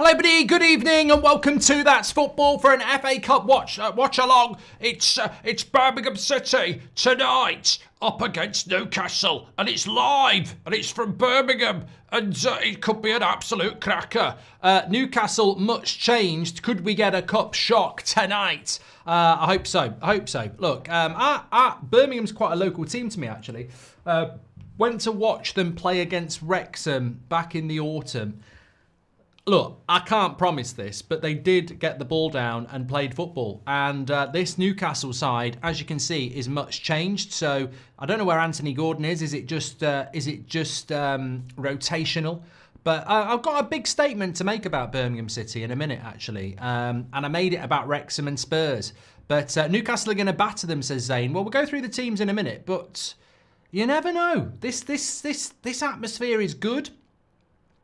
Hello, everybody. Good evening, and welcome to That's Football for an FA Cup watch along. It's Birmingham City tonight up against Newcastle, and it's live, and it's from Birmingham, and it could be an absolute cracker. Newcastle much changed. Could we get a cup shock tonight? I hope so. Look, Birmingham's quite a local team to me actually. Went to watch them play against Wrexham back in the autumn. Look, I can't promise this, but they did get the ball down and played football. And this Newcastle side, as you can see, is much changed. So I don't know where Anthony Gordon is. Is it just rotational? But I've got a big statement to make about Birmingham City in a minute, actually. And I made it about Wrexham and Spurs. But Newcastle are going to batter them, says Zane. Well, we'll go through the teams in a minute, but you never know. This atmosphere is good.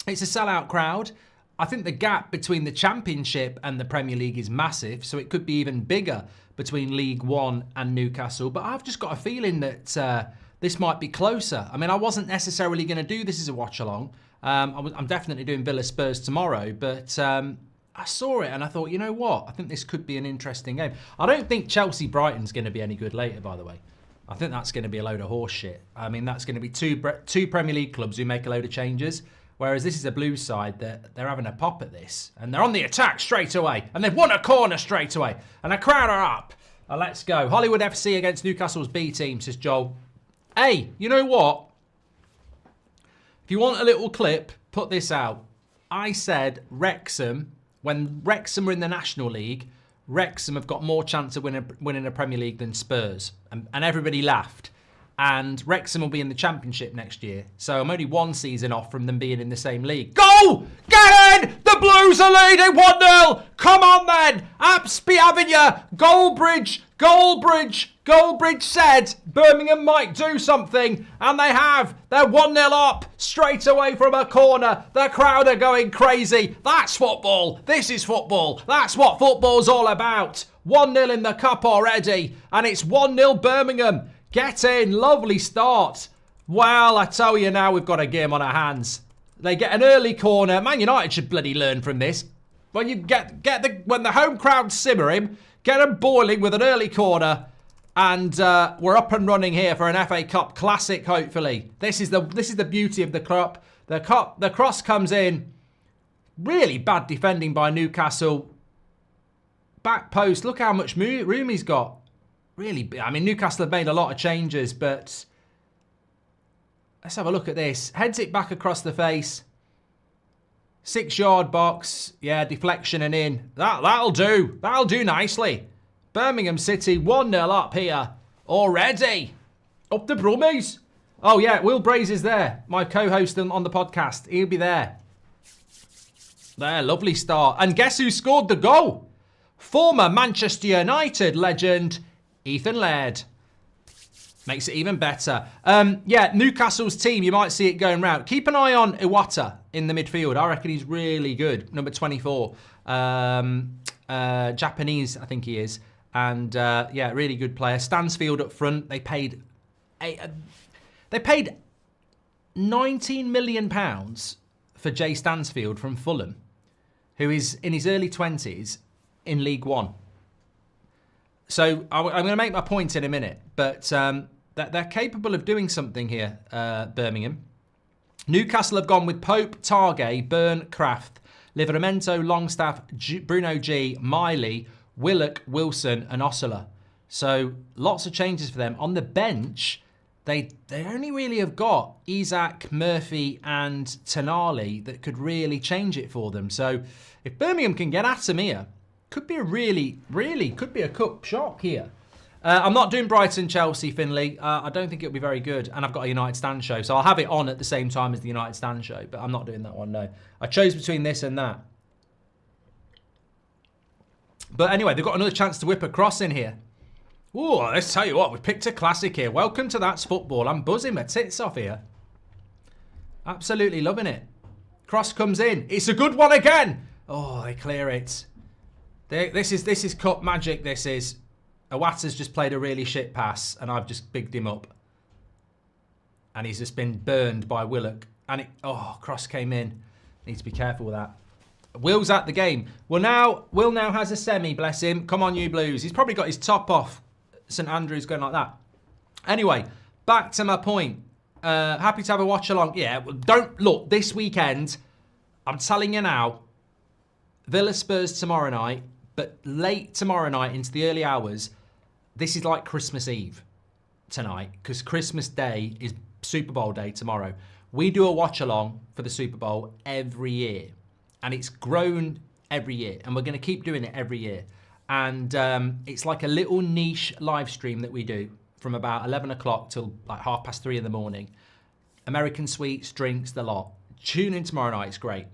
It's a sellout crowd. I think the gap between the Championship and the Premier League is massive, so it could be even bigger between League One and Newcastle. But I've just got a feeling that this might be closer. I mean, I wasn't necessarily going to do this as a watch-along. I'm definitely doing Villa Spurs tomorrow, but I saw it and I thought, you know what? I think this could be an interesting game. I don't think Chelsea-Brighton's going to be any good later, by the way. I think that's going to be a load of horse shit. I mean, that's going to be two Premier League clubs who make a load of changes. Whereas this is a Blues side that they're having a pop at this. And they're on the attack straight away. And they've won a corner straight away. And the crowd are up. Let's go. Hollywood FC against Newcastle's B team, says Joel. Hey, you know what? If you want a little clip, put this out. I said Wrexham, when Wrexham were in the National League, Wrexham have got more chance of winning a Premier League than Spurs. And everybody laughed. And Wrexham will be in the Championship next year. So I'm only one season off from them being in the same league. Go! Get in! The Blues are leading 1-0! Come on then! Apsby having you! Goldbridge said Birmingham might do something. And they have. They're 1-0 up straight away from a corner. The crowd are going crazy. That's football. This is football. That's what football's all about. 1-0 in the cup already. And it's 1-0 Birmingham. Get in, lovely start. Well, I tell you now, we've got a game on our hands. They get an early corner. Man United should bloody learn from this. When you when the home crowd simmer him, get them boiling with an early corner, and we're up and running here for an FA Cup classic. Hopefully, this is the beauty of the cup. The cross comes in. Really bad defending by Newcastle. Back post. Look how much room he's got. Really, I mean, Newcastle have made a lot of changes, but let's have a look at this. Heads it back across the face. 6-yard box. Yeah, deflection and in. That'll do. That'll do nicely. Birmingham City 1-0 up here already. Up the Brummies. Oh, yeah, Will Braze is there. My co-host on the podcast. He'll be there. There, lovely start. And guess who scored the goal? Former Manchester United legend Ethan Laird. Makes it even better. Yeah, Newcastle's team, you might see it going round. Keep an eye on Iwata in the midfield. I reckon he's really good. Number 24. Japanese, I think he is. And yeah, really good player. Stansfield up front. They paid £19 million for Jay Stansfield from Fulham, who is in his early 20s in League One. So I'm going to make my point in a minute, but that they're capable of doing something here, Birmingham. Newcastle have gone with Pope, Targay, Byrne, Kraft, Livramento, Longstaff, Bruno G, Miley, Willock, Wilson and Osler. So lots of changes for them. On the bench, they only really have got Isaac, Murphy and Tonali that could really change it for them. So if Birmingham can get at them here, could be a really could be a cup shock here. I'm not doing Brighton, Chelsea, Finley. I don't think it'll be very good. And I've got a United Stand show. So I'll have it on at the same time as the United Stand show. But I'm not doing that one, no. I chose between this and that. But anyway, they've got another chance to whip a cross in here. Ooh, let's tell you what. We've picked a classic here. Welcome to That's Football. I'm buzzing my tits off here. Absolutely loving it. Cross comes in. It's a good one again. Oh, they clear it. This is cup magic, this is. Iwata's just played a really shit pass and I've just bigged him up. And he's just been burned by Willock. And cross came in. Need to be careful with that. Will's at the game. Will now has a semi, bless him. Come on, you Blues. He's probably got his top off. St Andrews going like that. Anyway, back to my point. Happy to have a watch along. Yeah, don't look, this weekend, I'm telling you now, Villa Spurs tomorrow night, but late tomorrow night into the early hours, this is like Christmas Eve tonight, because Christmas Day is Super Bowl day tomorrow. We do a watch along for the Super Bowl every year, and it's grown every year, and we're going to keep doing it every year. And it's like a little niche live stream that we do from about 11 o'clock till like 3:30 in the morning. American sweets, drinks, the lot. Tune in tomorrow night, it's great.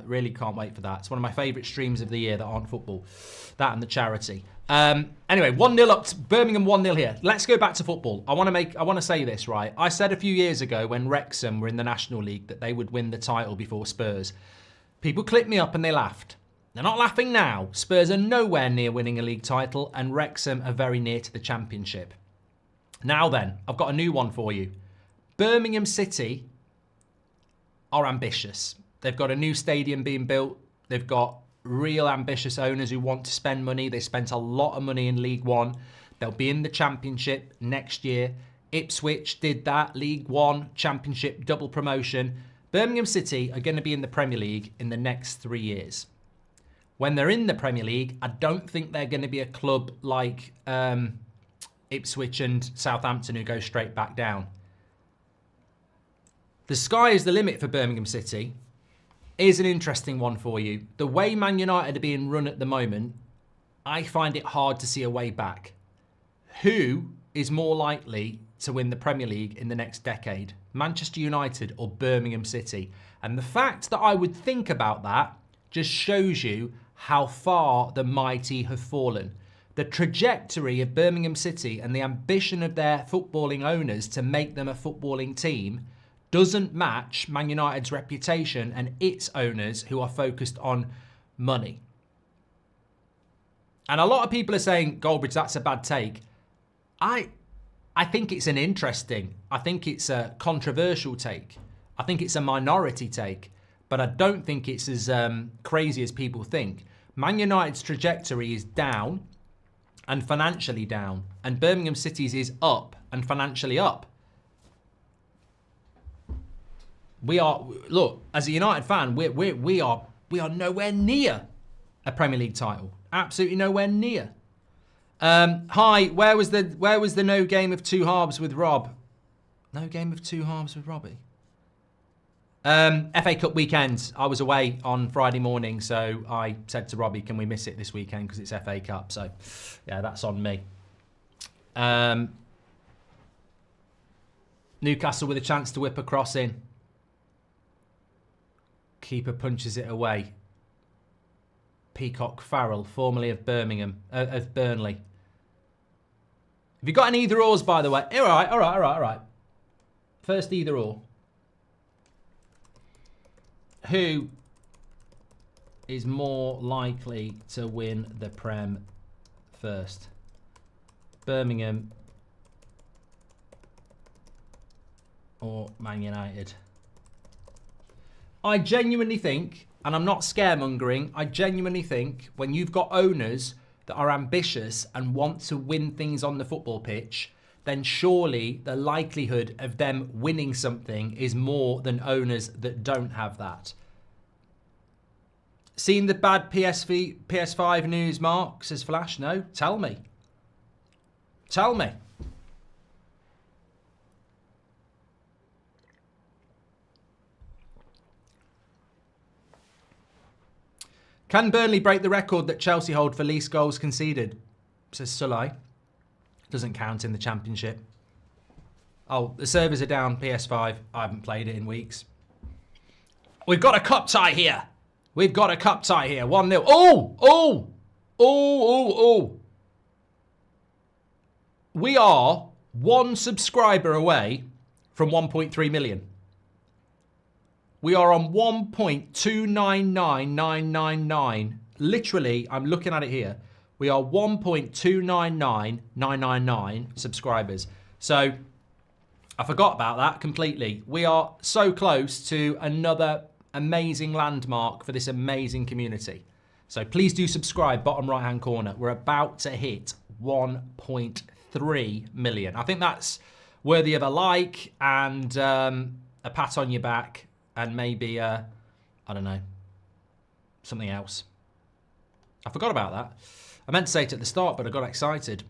Really can't wait for that. It's one of my favourite streams of the year that aren't football. That and the charity. Anyway, 1-0 up to Birmingham, 1-0 here. Let's go back to football. I want to say this, right? I said a few years ago when Wrexham were in the National League that they would win the title before Spurs. People clipped me up and they laughed. They're not laughing now. Spurs are nowhere near winning a league title and Wrexham are very near to the Championship. Now then, I've got a new one for you. Birmingham City are ambitious. They've got a new stadium being built. They've got real ambitious owners who want to spend money. They spent a lot of money in League One. They'll be in the Championship next year. Ipswich did that. League One, Championship, double promotion. Birmingham City are going to be in the Premier League in the next 3 years. When they're in the Premier League, I don't think they're going to be a club like Ipswich and Southampton who go straight back down. The sky is the limit for Birmingham City. Here's an interesting one for you. The way Man United are being run at the moment, I find it hard to see a way back. Who is more likely to win the Premier League in the next decade? Manchester United or Birmingham City? And the fact that I would think about that just shows you how far the mighty have fallen. The trajectory of Birmingham City and the ambition of their footballing owners to make them a footballing team doesn't match Man United's reputation and its owners who are focused on money. And a lot of people are saying, Goldbridge, that's a bad take. I think it's an interesting, I think it's a controversial take. I think it's a minority take, but I don't think it's as crazy as people think. Man United's trajectory is down and financially down, and Birmingham City's is up and financially up. We are, look, as a United fan, we are nowhere near a Premier League title. Absolutely nowhere near. Hi, where was the no game of two halves with Rob? No game of two halves with Robbie. FA Cup weekend. I was away on Friday morning, so I said to Robbie, can we miss it this weekend because it's FA Cup? So, yeah, that's on me. Newcastle with a chance to whip a cross in. Keeper punches it away. Peacock Farrell, formerly of Birmingham, of Burnley. Have you got any either ors, by the way? All right. First either or. Who is more likely to win the Prem first? Birmingham or Man United? I genuinely think, and I'm not scaremongering, I genuinely think when you've got owners that are ambitious and want to win things on the football pitch, then surely the likelihood of them winning something is more than owners that don't have that. Seen the bad PS5 news, Mark? Says Flash. No? Tell me. Tell me. Can Burnley break the record that Chelsea hold for least goals conceded? Says Sulai. Doesn't count in the Championship. Oh, the servers are down, PS5. I haven't played it in weeks. We've got a cup tie here. 1-0. Oh. We are one subscriber away from 1.3 million. We are on 1.299999. Literally, I'm looking at it here. We are 1.299999 subscribers. So I forgot about that completely. We are so close to another amazing landmark for this amazing community. So please do subscribe, bottom right-hand corner. We're about to hit 1.3 million. I think that's worthy of a like and a pat on your back and maybe, I don't know, something else. I forgot about that. I meant to say it at the start, but I got excited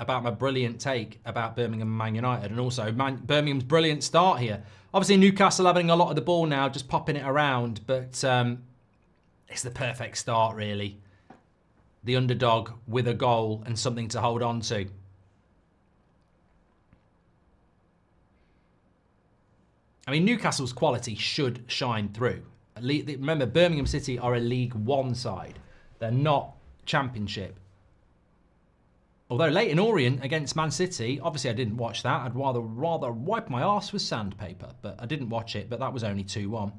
about my brilliant take about Birmingham and Man United, and also Birmingham's brilliant start here. Obviously, Newcastle having a lot of the ball now, just popping it around, but it's the perfect start, really. The underdog with a goal and something to hold on to. I mean, Newcastle's quality should shine through. Remember, Birmingham City are a League One side. They're not Championship. Although Leyton Orient against Man City, obviously I didn't watch that. I'd rather wipe my arse with sandpaper, but I didn't watch it, but that was only 2-1.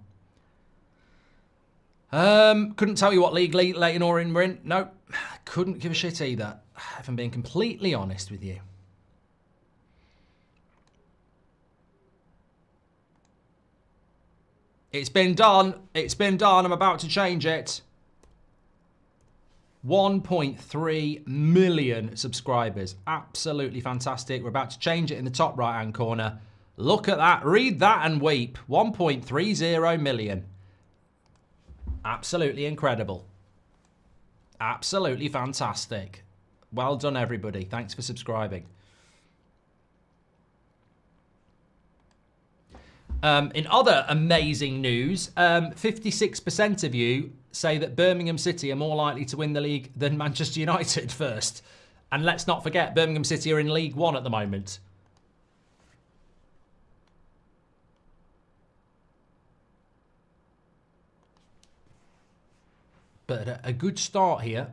Couldn't tell you what league Leyton Orient were in. No, couldn't give a shit either, if I'm being completely honest with you. It's been done. It's been done. I'm about to change it. 1.3 million subscribers. Absolutely fantastic. We're about to change it in the top right-hand corner. Look at that. Read that and weep. 1.30 million. Absolutely incredible. Absolutely fantastic. Well done, everybody. Thanks for subscribing. In other amazing news, 56% of you say that Birmingham City are more likely to win the league than Manchester United first. And let's not forget, Birmingham City are in League One at the moment. But a good start here.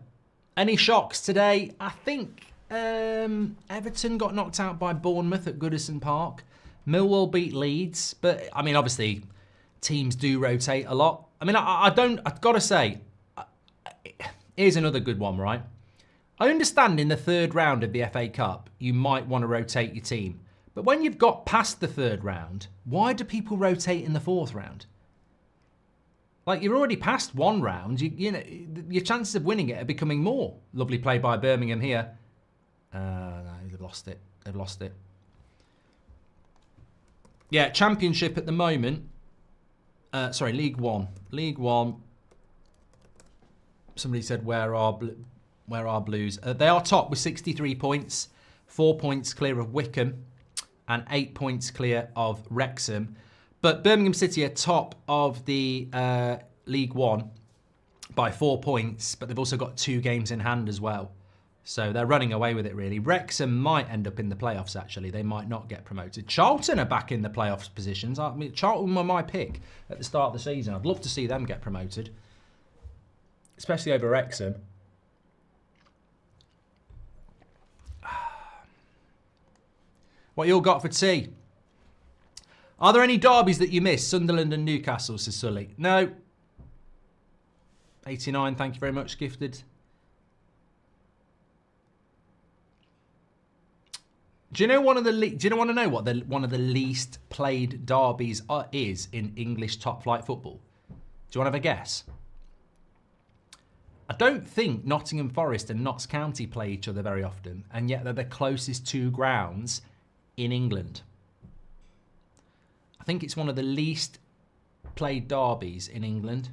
Any shocks today? I think Everton got knocked out by Bournemouth at Goodison Park. Millwall beat Leeds, but I mean, obviously, teams do rotate a lot. I mean, I've got to say, here's another good one, right? I understand in the third round of the FA Cup, you might want to rotate your team. But when you've got past the third round, why do people rotate in the fourth round? Like, you're already past one round. You know, your chances of winning it are becoming more. Lovely play by Birmingham here. No, they've lost it. They've lost it. Yeah, Championship at the moment. Sorry, League One. League One. Somebody said, where are Blues? They are top with 63 points. 4 points clear of Wickham. And 8 points clear of Wrexham. But Birmingham City are top of the League One by 4 points. But they've also got 2 games in hand as well. So they're running away with it, really. Wrexham might end up in the playoffs, actually. They might not get promoted. Charlton are back in the playoffs positions. I mean, Charlton were my pick at the start of the season. I'd love to see them get promoted, especially over Wrexham. What you all got for tea? Are there any derbies that you missed? Sunderland and Newcastle, says Sully. No. 89, thank you very much, gifted. Do you want to know what one of the least played derbies is in English top flight football? Do you want to have a guess? I don't think Nottingham Forest and Notts County play each other very often, and yet they're the closest 2 grounds in England. I think it's one of the least played derbies in England.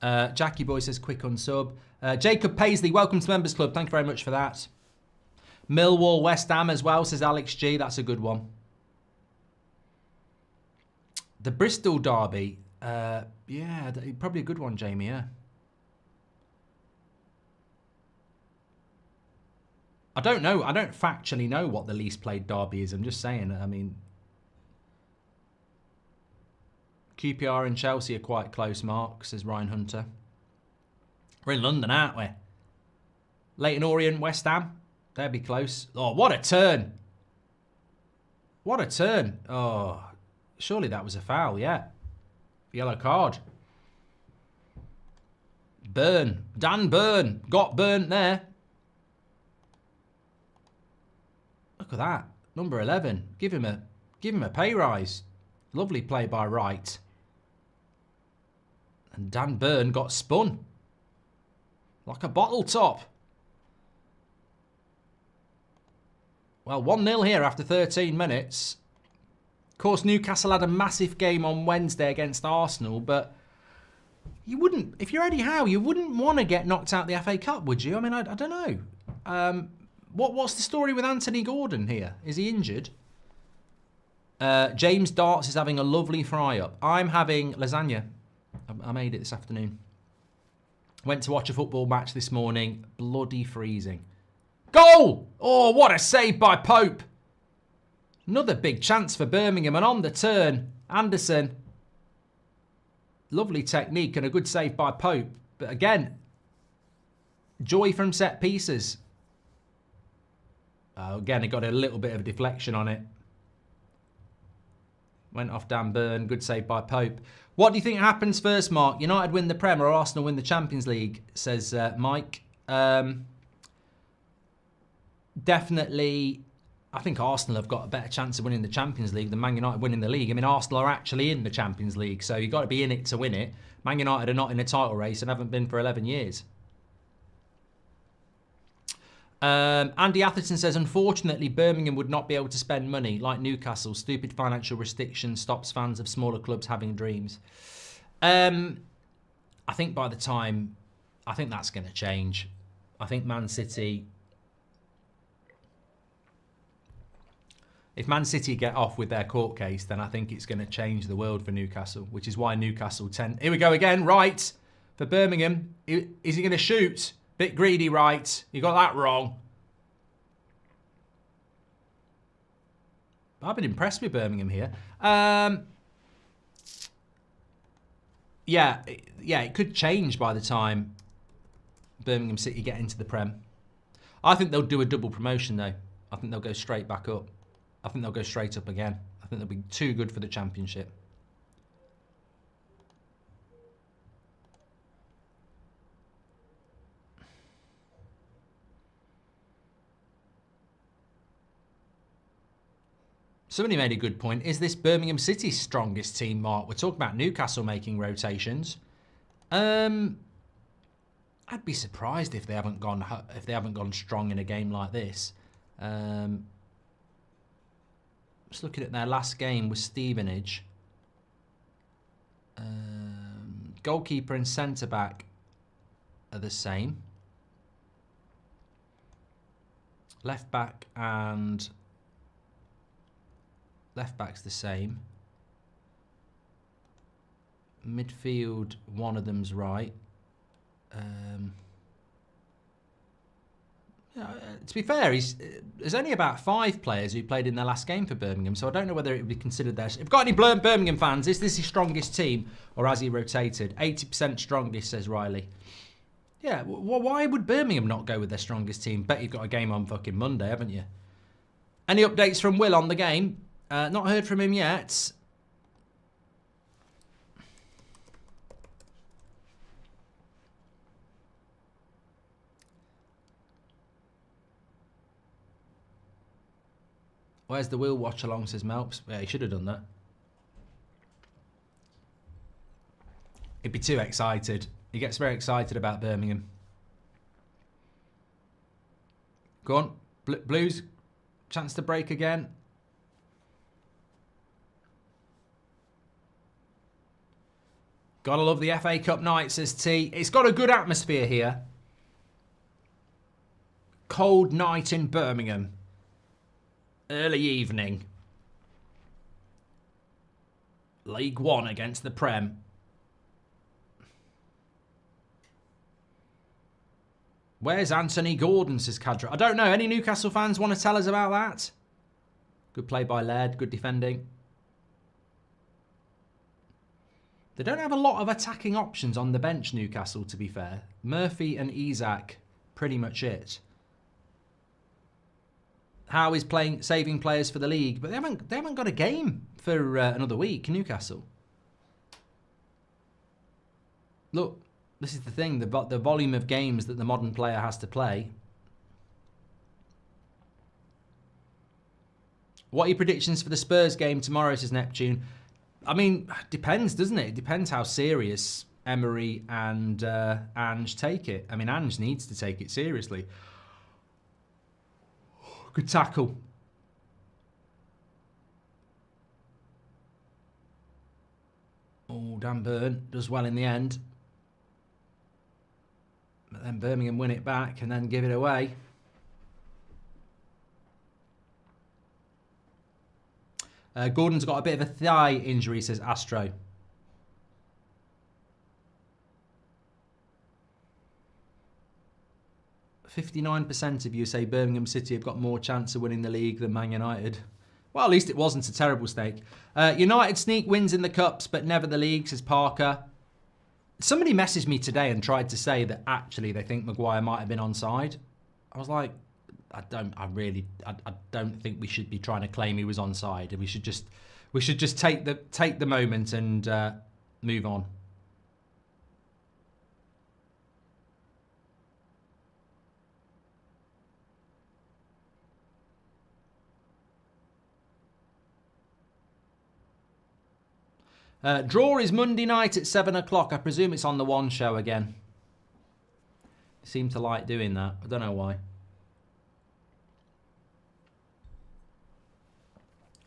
Jackie Boy says quick on sub. Jacob Paisley, welcome to Members Club. Thank you very much for that. Millwall, West Ham as well, says Alex G. That's a good one. The Bristol derby. Yeah, probably a good one, Jamie, yeah. I don't know. I don't factually know what the least played derby is. I'm just saying. I mean, QPR and Chelsea are quite close, Mark, says Ryan Hunter. We're in London, aren't we? Leyton Orient, West Ham. They'll be close. Oh, what a turn. What a turn. Oh, surely that was a foul, yeah. Yellow card. Burn. Dan Burn. Got burnt there. Look at that. Number 11. Give him a Give him a pay rise. Lovely play by Wright. And Dan Burn got spun. Like a bottle top. Well, 1-0 here after 13 minutes. Of course, Newcastle had a massive game on Wednesday against Arsenal, but you wouldn't, if you're Eddie Howe, you wouldn't want to get knocked out the FA Cup, would you? I mean, I don't know. What's the story with Anthony Gordon here? Is he injured? James Darts is having a lovely fry-up. I'm having lasagna. I made it this afternoon. Went to watch a football match this morning. Bloody freezing. Goal! Oh, what a save by Pope. Another big chance for Birmingham. And on the turn, Anderson. Lovely technique and a good save by Pope. But again, joy from set pieces. Again, it got a little bit of a deflection on it. Went off Dan Burn. Good save by Pope. What do you think happens first, Mark? United win the Prem or Arsenal win the Champions League, says Mike. Definitely, I think Arsenal have got a better chance of winning the Champions League than Man United winning the league. I mean, Arsenal are actually in the Champions League, so you've got to be in it to win it. Man United are not in a title race and haven't been for 11 years. Andy Atherton says, unfortunately, Birmingham would not be able to spend money like Newcastle. Stupid financial restrictions stops fans of smaller clubs having dreams. I think by the time, I think that's going to change. I think Man City, if Man City get off with their court case, then I think it's going to change the world for Newcastle, which is why Newcastle here we go again, right, for Birmingham. Is he going to shoot? Bit greedy, right. You got that wrong. I've been impressed with Birmingham here. Yeah, it could change by the time Birmingham City get into the Prem. I think they'll do a double promotion, though. I think they'll go straight back up. I think they'll go straight up again. I think they'll be too good for the Championship. Somebody made a good point. Is this Birmingham City's strongest team, Mark? We're talking about Newcastle making rotations. I'd be surprised if they haven't gone strong in a game like this. Just looking at their last game with Stevenage. Goalkeeper and centre back are the same. Left back and left back's the same. Midfield, one of them's right. To be fair, there's only about 5 players who played in their last game for Birmingham, so I don't know whether it would be considered theirs. If you've got any Birmingham fans, is this his strongest team, or has he rotated? 80% strongest, says Riley. Yeah, well, why would Birmingham not go with their strongest team? Bet you've got a game on fucking Monday, haven't you? Any updates from Will on the game? Not heard from him yet. Where's the Will Watchalong, says Melps. Yeah, he should have done that. He'd be too excited. He gets very excited about Birmingham. Go on. Blues. Chance to break again. Gotta love the FA Cup night, says T. It's got a good atmosphere here. Cold night in Birmingham. Early evening. League One against the Prem. Where's Anthony Gordon, says Cadra. I don't know. Any Newcastle fans want to tell us about that? Good play by Laird. Good defending. They don't have a lot of attacking options on the bench, Newcastle, to be fair. Murphy and Isak, pretty much it. Howe is saving players for the league, but they haven't got a game for another week, Newcastle. Look, this is the thing, the volume of games that the modern player has to play. What are your predictions for the Spurs game tomorrow, says Neptune? I mean, depends, doesn't it? It depends how serious Emery and Ange take it. I mean, Ange needs to take it seriously. Good tackle. Oh, Dan Burn does well in the end. But then Birmingham win it back and then give it away. Gordon's got a bit of a thigh injury, says Astro. %59% of you say Birmingham City have got more chance of winning the league than Man United. Well, at least it wasn't a terrible stake. United sneak wins in the cups, but never the league, says Parker. Somebody messaged me today and tried to say that actually they think Maguire might have been onside. I was like, I don't think we should be trying to claim he was onside. We should just take the moment and move on. Draw is Monday night at 7 o'clock. I presume it's on the One show again. They seem to like doing that. I don't know why.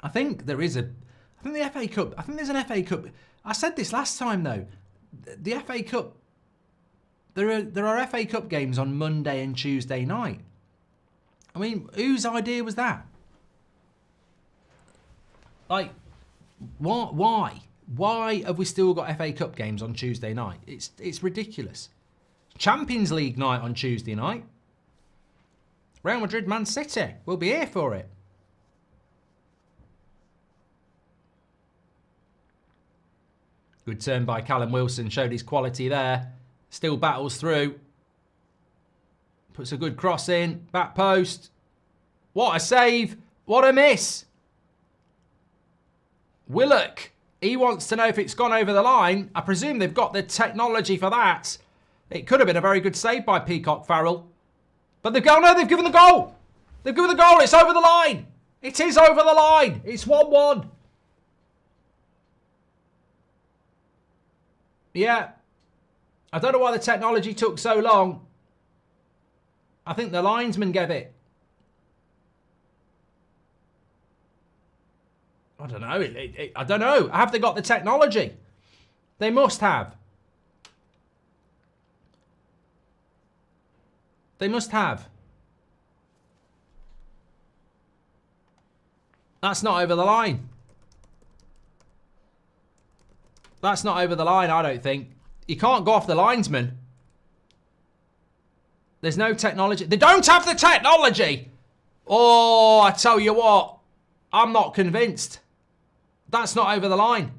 I think there is a... I think the FA Cup... I think there's an FA Cup... I said this last time, though. The FA Cup... There are FA Cup games on Monday and Tuesday night. I mean, whose idea was that? Like, what? Why? Why have we still got FA Cup games on Tuesday night? It's ridiculous. Champions League night on Tuesday night. Real Madrid, Man City. We'll be here for it. Good turn by Callum Wilson. Showed his quality there. Still battles through. Puts a good cross in. Back post. What a save. What a miss. Willock. He wants to know if it's gone over the line. I presume they've got the technology for that. It could have been a very good save by Peacock Farrell. But they've gone, no, they've given the goal. They've given the goal. It's over the line. It is over the line. It's 1-1. Yeah. I don't know why the technology took so long. I think the linesman gave it. I don't know. I don't know. Have they got the technology? They must have. They must have. That's not over the line. That's not over the line, I don't think. You can't go off the linesman. There's no technology. They don't have the technology! Oh, I tell you what. I'm not convinced. That's not over the line.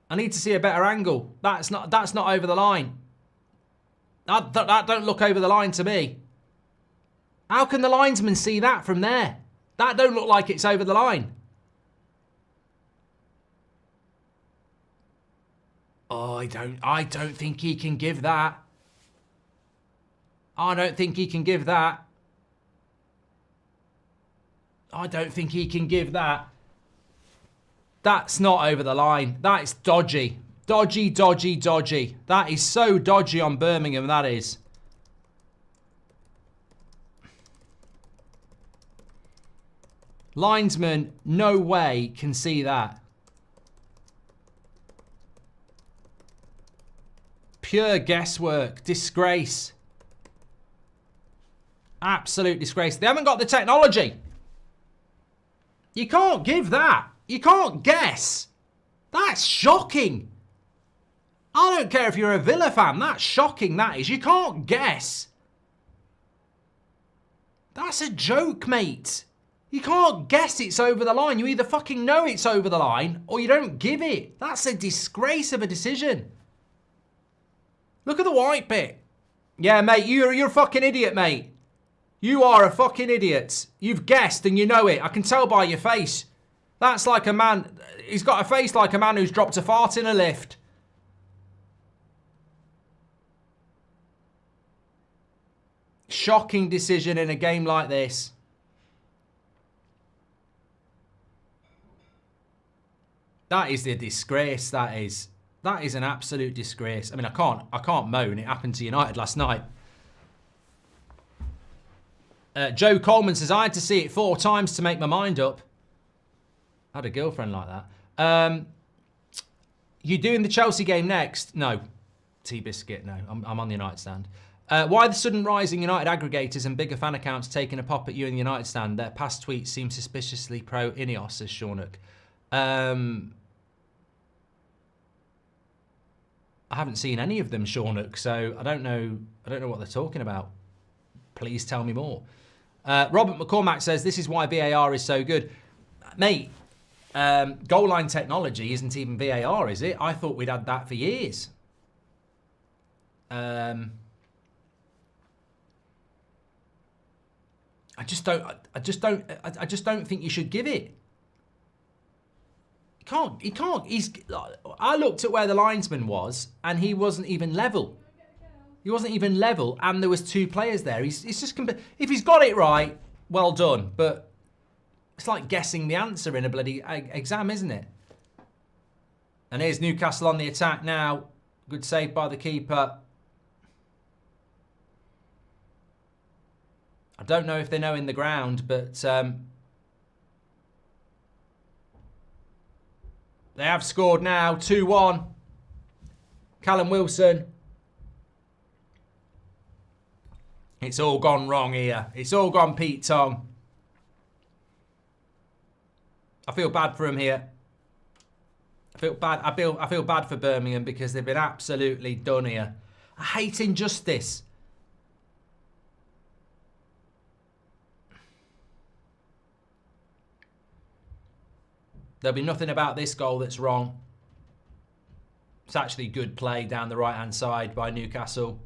I need to see a better angle. That's not over the line. That don't look over the line to me. How can the linesman see that from there? That don't look like it's over the line. Oh, I don't think he can give that. I don't think he can give that. I don't think he can give that. That's not over the line. That is dodgy. Dodgy, dodgy, dodgy. That is so dodgy on Birmingham, that is. Linesman, no way can see that. Pure guesswork. Disgrace. Absolute disgrace. They haven't got the technology. You can't give that. You can't guess. That's shocking. I don't care if you're a Villa fan. That's shocking, that is. You can't guess. That's a joke, mate. You can't guess it's over the line. You either fucking know it's over the line or you don't give it. That's a disgrace of a decision. Look at the white bit. Yeah, mate, you're a fucking idiot, mate. You are a fucking idiot. You've guessed and you know it. I can tell by your face. That's like a man... He's got a face like a man who's dropped a fart in a lift. Shocking decision in a game like this. That is a disgrace. That is an absolute disgrace. I mean, I can't moan. It happened to United last night. Joe Coleman says, I had to see it 4 times to make my mind up. I had a girlfriend like that. You doing the Chelsea game next? No. T-Biscuit, no. I'm on the United stand. Why the sudden rise in United aggregators and bigger fan accounts taking a pop at you in the United stand? Their past tweets seem suspiciously pro-Ineos, says Shaunuk. I haven't seen any of them, Shaunuk, so I don't know what they're talking about. Please tell me more. Robert McCormack says, this is why VAR is so good. Mate, goal line technology isn't even VAR, is it? I thought we'd had that for years. I just don't think you should give it. He can't. I looked at where the linesman was, and he wasn't even level. He wasn't even level, and there was 2 players there. He's just if he's got it right, well done. But it's like guessing the answer in a bloody exam, isn't it? And here's Newcastle on the attack now. Good save by the keeper. I don't know if they know in the ground, but they have scored now, 2-1. Callum Wilson. It's all gone wrong here. It's all gone Pete Tong. I feel bad for him here. I feel bad for Birmingham because they've been absolutely done here. I hate injustice. There'll be nothing about this goal that's wrong. It's actually good play down the right-hand side by Newcastle.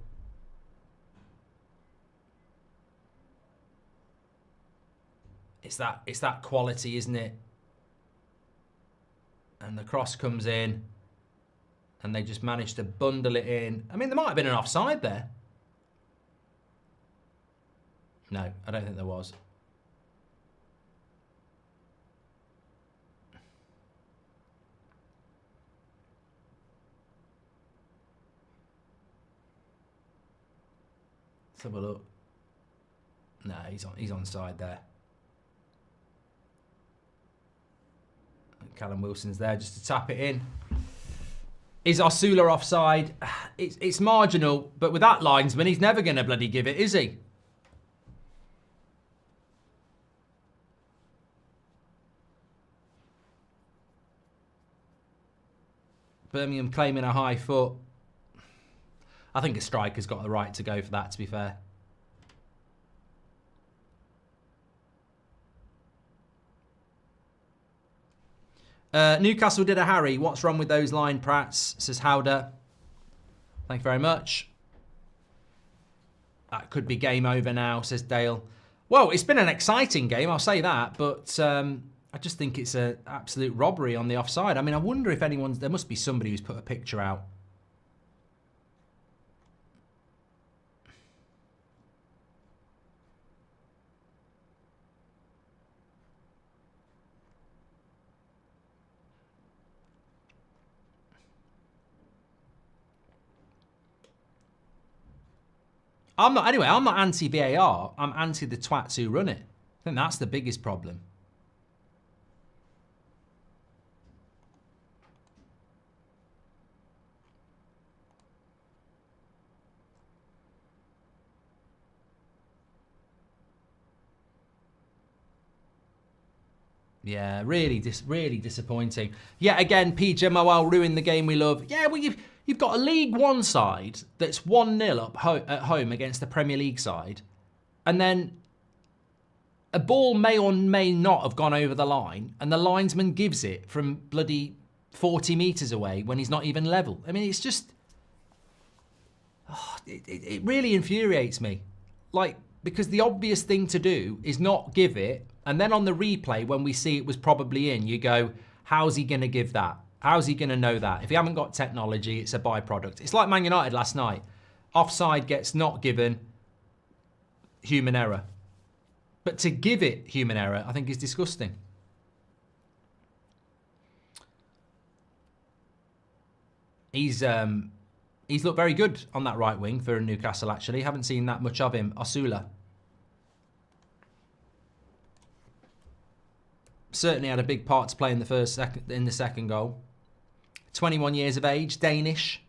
It's that quality, isn't it? And the cross comes in, and they just managed to bundle it in. I mean, there might have been an offside there. No, I don't think there was. Let's have a look. No, he's onside there. Callum Wilson's there just to tap it in. Is Osula offside? It's marginal, but with that linesman, he's never going to bloody give it, is he? Birmingham claiming a high foot. I think a striker's got the right to go for that, to be fair. Newcastle did a Harry. What's wrong with those line prats? Says Howder. Thank you very much. That could be game over now, says Dale. Well, it's been an exciting game, I'll say that, but I just think it's an absolute robbery on the offside. I mean, I wonder if anyone's... There must be somebody who's put a picture out. I'm not anti-VAR. I'm anti the twats who run it. I think that's the biggest problem. Yeah, really disappointing. Yet again, PJ Moel ruined the game we love. Yeah, well, you've got a League One side that's 1-0 up at home against the Premier League side, and then a ball may or may not have gone over the line, and the linesman gives it from bloody 40 metres away when he's not even level. I mean, it's just... Oh, it really infuriates me. Like, because the obvious thing to do is not give it, and then on the replay, when we see it was probably in, you go, how's he going to give that? How's he going to know that? If he haven't got technology, it's a byproduct. It's like Man United last night. Offside gets not given, human error. But to give it human error, I think is disgusting. He's looked very good on that right wing for Newcastle, actually. Haven't seen that much of him. Osula. Certainly had a big part to play in the second goal. 21 years of age, Danish.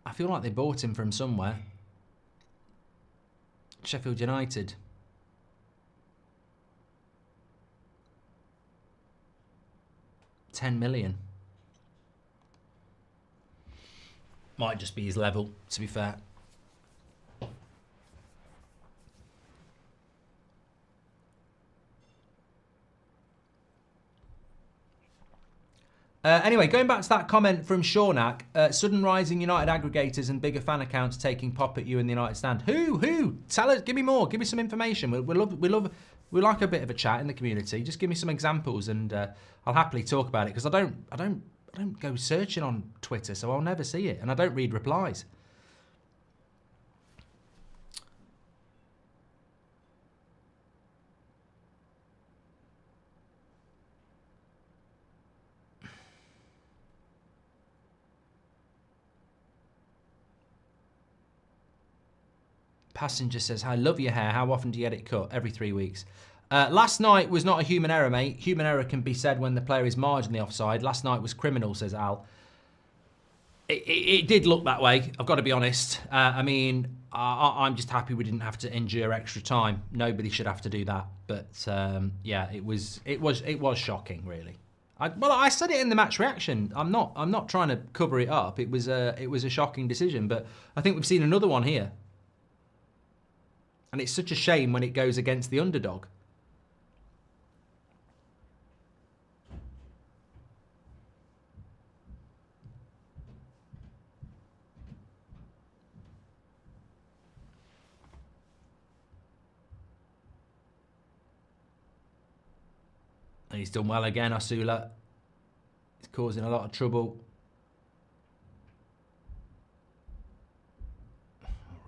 I feel like they bought him from somewhere. Sheffield United. £10 million. Might just be his level, to be fair. Anyway, going back to that comment from Shawnak, sudden rising United aggregators and bigger fan accounts taking pop at you in the United stand. Who? Tell us. Give me more. Give me some information. We like a bit of a chat in the community. Just give me some examples, and I'll happily talk about it because I don't go searching on Twitter, so I'll never see it, and I don't read replies. Passenger says, I love your hair. How often do you get it cut? Every 3 weeks. Last night was not a human error, mate. Human error can be said when the player is marginally offside. Last night was criminal, says Al. It did look that way, I've got to be honest. I mean, I'm just happy we didn't have to endure extra time. Nobody should have to do that. But yeah, it was shocking, really. I said it in the match reaction. I'm not trying to cover it up. It was a shocking decision, but I think we've seen another one here. And it's such a shame when it goes against the underdog. And he's done well again, Osula. He's causing a lot of trouble.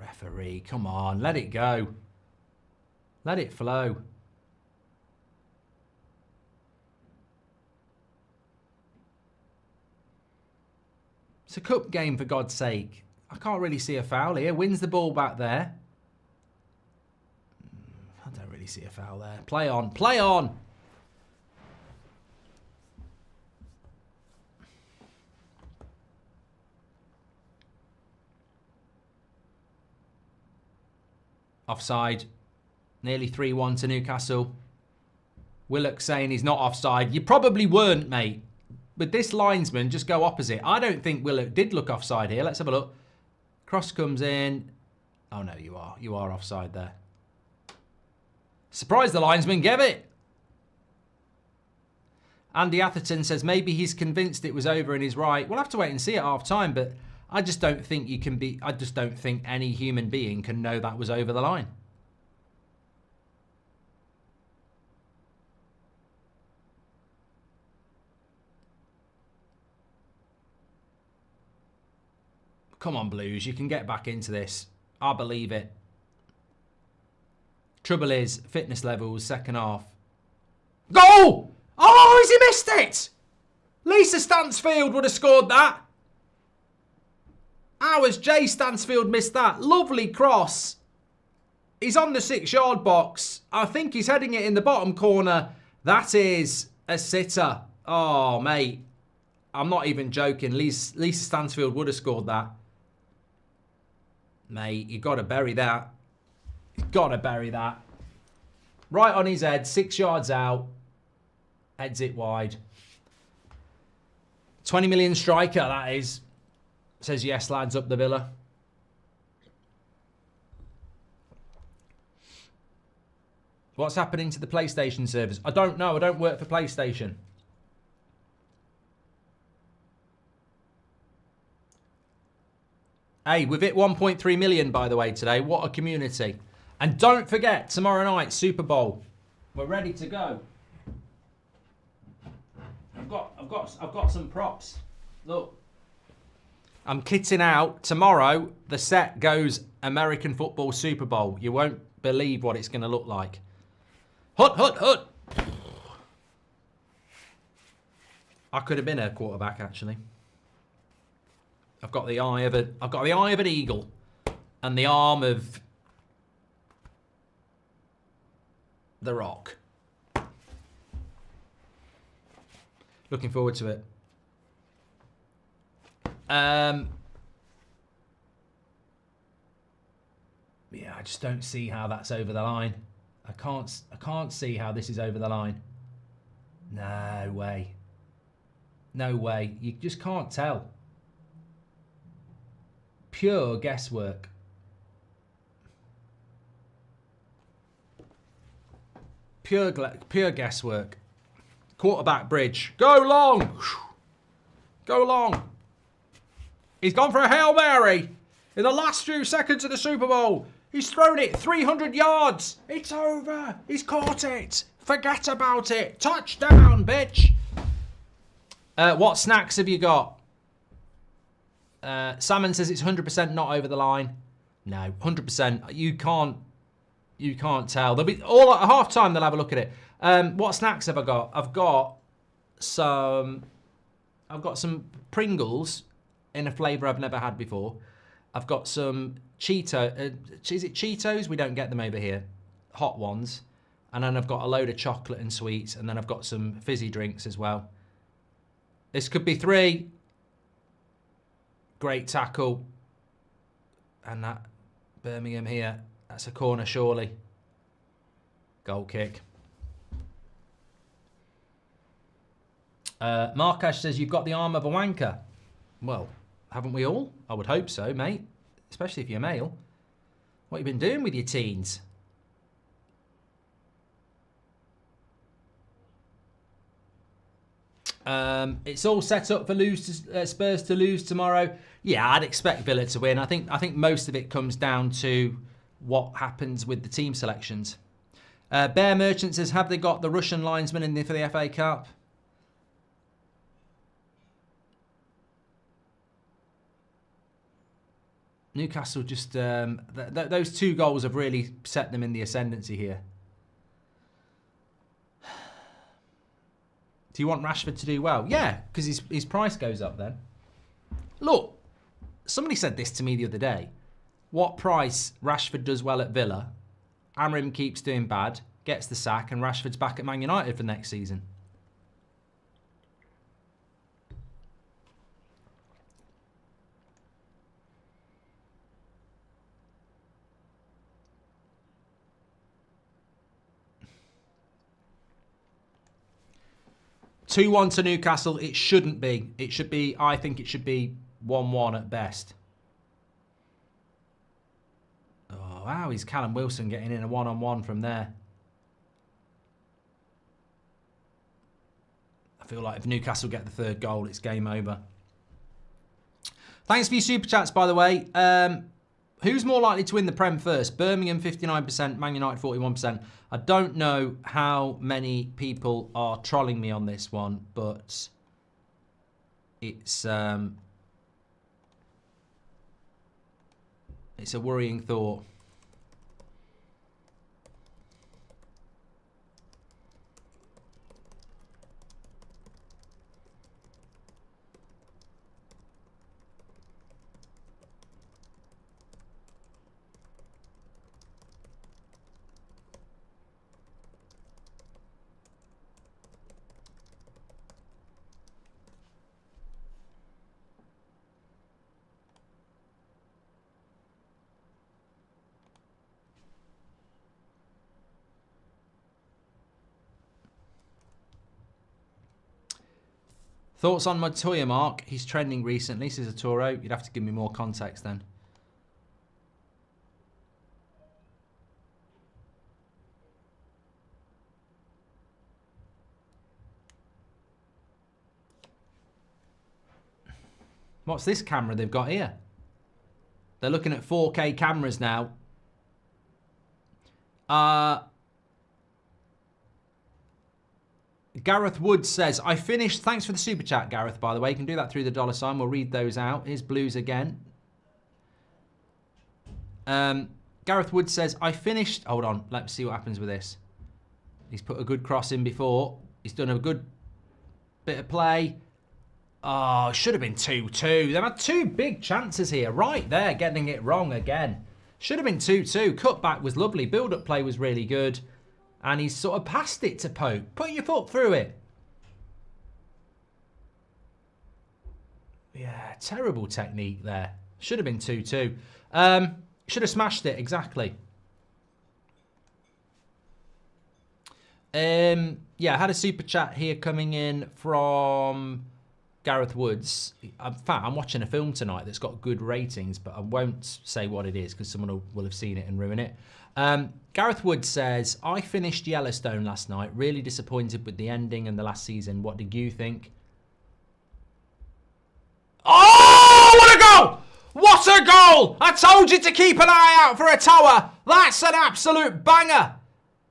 Referee, come on, let it go. Let it flow. It's a cup game, for God's sake. I can't really see a foul here. Wins the ball back there. I don't really see a foul there. Play on, play on. Offside. Nearly 3-1 to Newcastle. Willock saying he's not offside. You probably weren't, mate. But this linesman, just go opposite. I don't think Willock did look offside here. Let's have a look. Cross comes in. Oh, no, you are. You are offside there. Surprised the linesman gave it. Andy Atherton says maybe he's convinced it was over and he's right. We'll have to wait and see at half time, but I just don't think you can be. I just don't think any human being can know that was over the line. Come on, Blues. You can get back into this. I believe it. Trouble is, fitness levels, second half. Goal! Oh, has he missed it? Lisa Stansfield would have scored that. How has Jay Stansfield missed that? Lovely cross. He's on the 6-yard box. I think he's heading it in the bottom corner. That is a sitter. Oh, mate. I'm not even joking. Lisa Stansfield would have scored that. Mate, you've got to bury that. You've got to bury that. Right on his head, 6 yards out. Heads it wide. 20 million striker, that is. Says yes, lads, up the Villa. What's happening to the PlayStation servers? I don't know. I don't work for PlayStation. Hey, we've hit 1.3 million, by the way, today. What a community. And don't forget, tomorrow night, Super Bowl. We're ready to go. I've got some props. Look. I'm kitting out. Tomorrow, the set goes American Football Super Bowl. You won't believe what it's going to look like. Hut, hut, hut. I could have been a quarterback, actually. I've got the eye of an eagle and the arm of the Rock. Looking forward to it. Yeah, I just don't see how that's over the line. I can't see how this is over the line. No way. No way. You just can't tell. Pure guesswork. Pure guesswork. Quarterback bridge. Go long. Go long. He's gone for a Hail Mary in the last few seconds of the Super Bowl. He's thrown it 300 yards. It's over. He's caught it. Forget about it. Touchdown, bitch. What snacks have you got? Salmon says it's 100% not over the line. No, 100%. You can't tell. They'll be all at half time. They'll have a look at it. What snacks have I got? I've got some Pringles in a flavour I've never had before. I've got some Cheeto. Is it Cheetos? We don't get them over here. Hot ones. And then I've got a load of chocolate and sweets. And then I've got some fizzy drinks as well. This could be 3. Great tackle. And that Birmingham here. That's a corner, surely. Goal kick. Markash says, you've got the arm of a wanker. Well, haven't we all? I would hope so, mate. Especially if you're male. What have you been doing with your teens? It's all set up for Spurs to lose tomorrow. Yeah, I'd expect Villa to win. I think most of it comes down to what happens with the team selections. Bear Merchant says, have they got the Russian linesman in there for the FA Cup? Newcastle just... those 2 goals have really set them in the ascendancy here. Do you want Rashford to do well? Yeah, because his price goes up then. Look, somebody said this to me the other day. What price Rashford does well at Villa, Amorim keeps doing bad, gets the sack, and Rashford's back at Man United for next season. (2-1) to Newcastle. It shouldn't be. It should be, I think it should be 1-1 at best. Oh, wow, he's Callum Wilson getting in a one-on-one from there. I feel like if Newcastle get the 3rd goal, it's game over. Thanks for your super chats, by the way. Who's more likely to win the Prem first? Birmingham 59%, Man United 41%. I don't know how many people are trolling me on this one, but it's a worrying thought. Thoughts on Montoya, Mark? He's trending recently, says Toro. You'd have to give me more context then. What's this camera they've got here? They're looking at 4K cameras now. Gareth Wood says, I finished... Thanks for the super chat, Gareth, by the way. You can do that through the $sign. We'll read those out. Here's Blues again. Gareth Wood says, I finished... Hold on. Let's see what happens with this. He's put a good cross in before. He's done a good... Bit of play. Oh, should have been 2-2. They've had two big chances here. Right there, getting it wrong again. Should have been 2-2. Cutback was lovely. Build-up play was really good. And he's sort of passed it to Pope. Put your foot through it. Yeah, terrible technique there. Should have been 2-2. Should have smashed it, exactly. Yeah, I had a super chat here coming in from Gareth Woods. In fact, I'm watching a film tonight that's got good ratings, but I won't say what it is because someone will have seen it and ruin it. Gareth Woods says, I finished Yellowstone last night. Really disappointed with the ending and the last season. What did you think? Oh, what a goal! What a goal! I told you to keep an eye out for a tower. That's an absolute banger.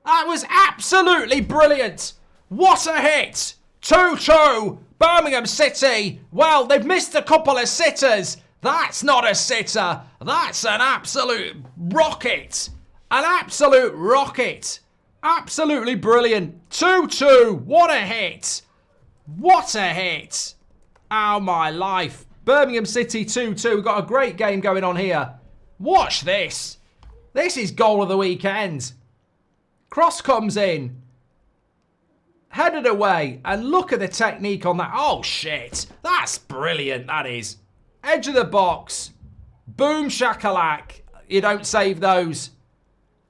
That was absolutely brilliant. What a hit. 2-2. Birmingham City. Well, they've missed a couple of sitters. That's not a sitter. That's an absolute rocket. An absolute rocket. Absolutely brilliant. 2-2. What a hit. What a hit. Oh, my life. Birmingham City 2-2. We've got a great game going on here. Watch this. This is goal of the weekend. Cross comes in. Headed away. And look at the technique on that. Oh, shit. That's brilliant, that is. Edge of the box. Boom shakalak. You don't save those.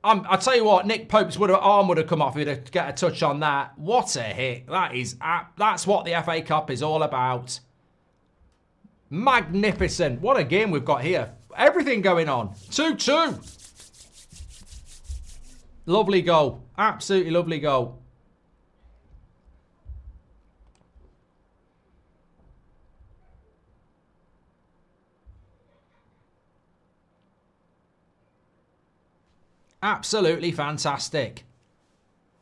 I'll tell you what, Nick Pope's arm would have come off if he'd get a touch on that. What a hit. That's what the FA Cup is all about. Magnificent. What a game we've got here. Everything going on. 2-2. Lovely goal. Absolutely lovely goal. Absolutely fantastic.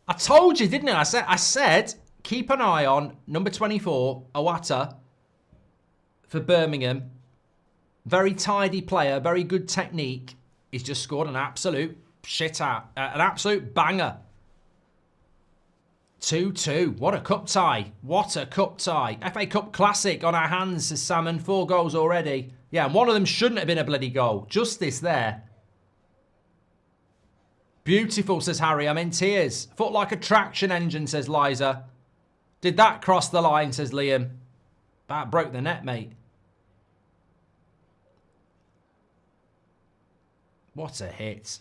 I told you, didn't I? I said keep an eye on number 24, Awata, for Birmingham. Very tidy player, very good technique. He's just scored an absolute shit out. An absolute banger. 2-2. What a cup tie. What a cup tie. FA Cup Classic on our hands, says Salmon. 4 goals already. Yeah, and one of them shouldn't have been a bloody goal. Justice there. Beautiful, says Harry. I'm in tears. Foot like a traction engine, says Liza. Did that cross the line, says Liam. That broke the net, mate. What a hit.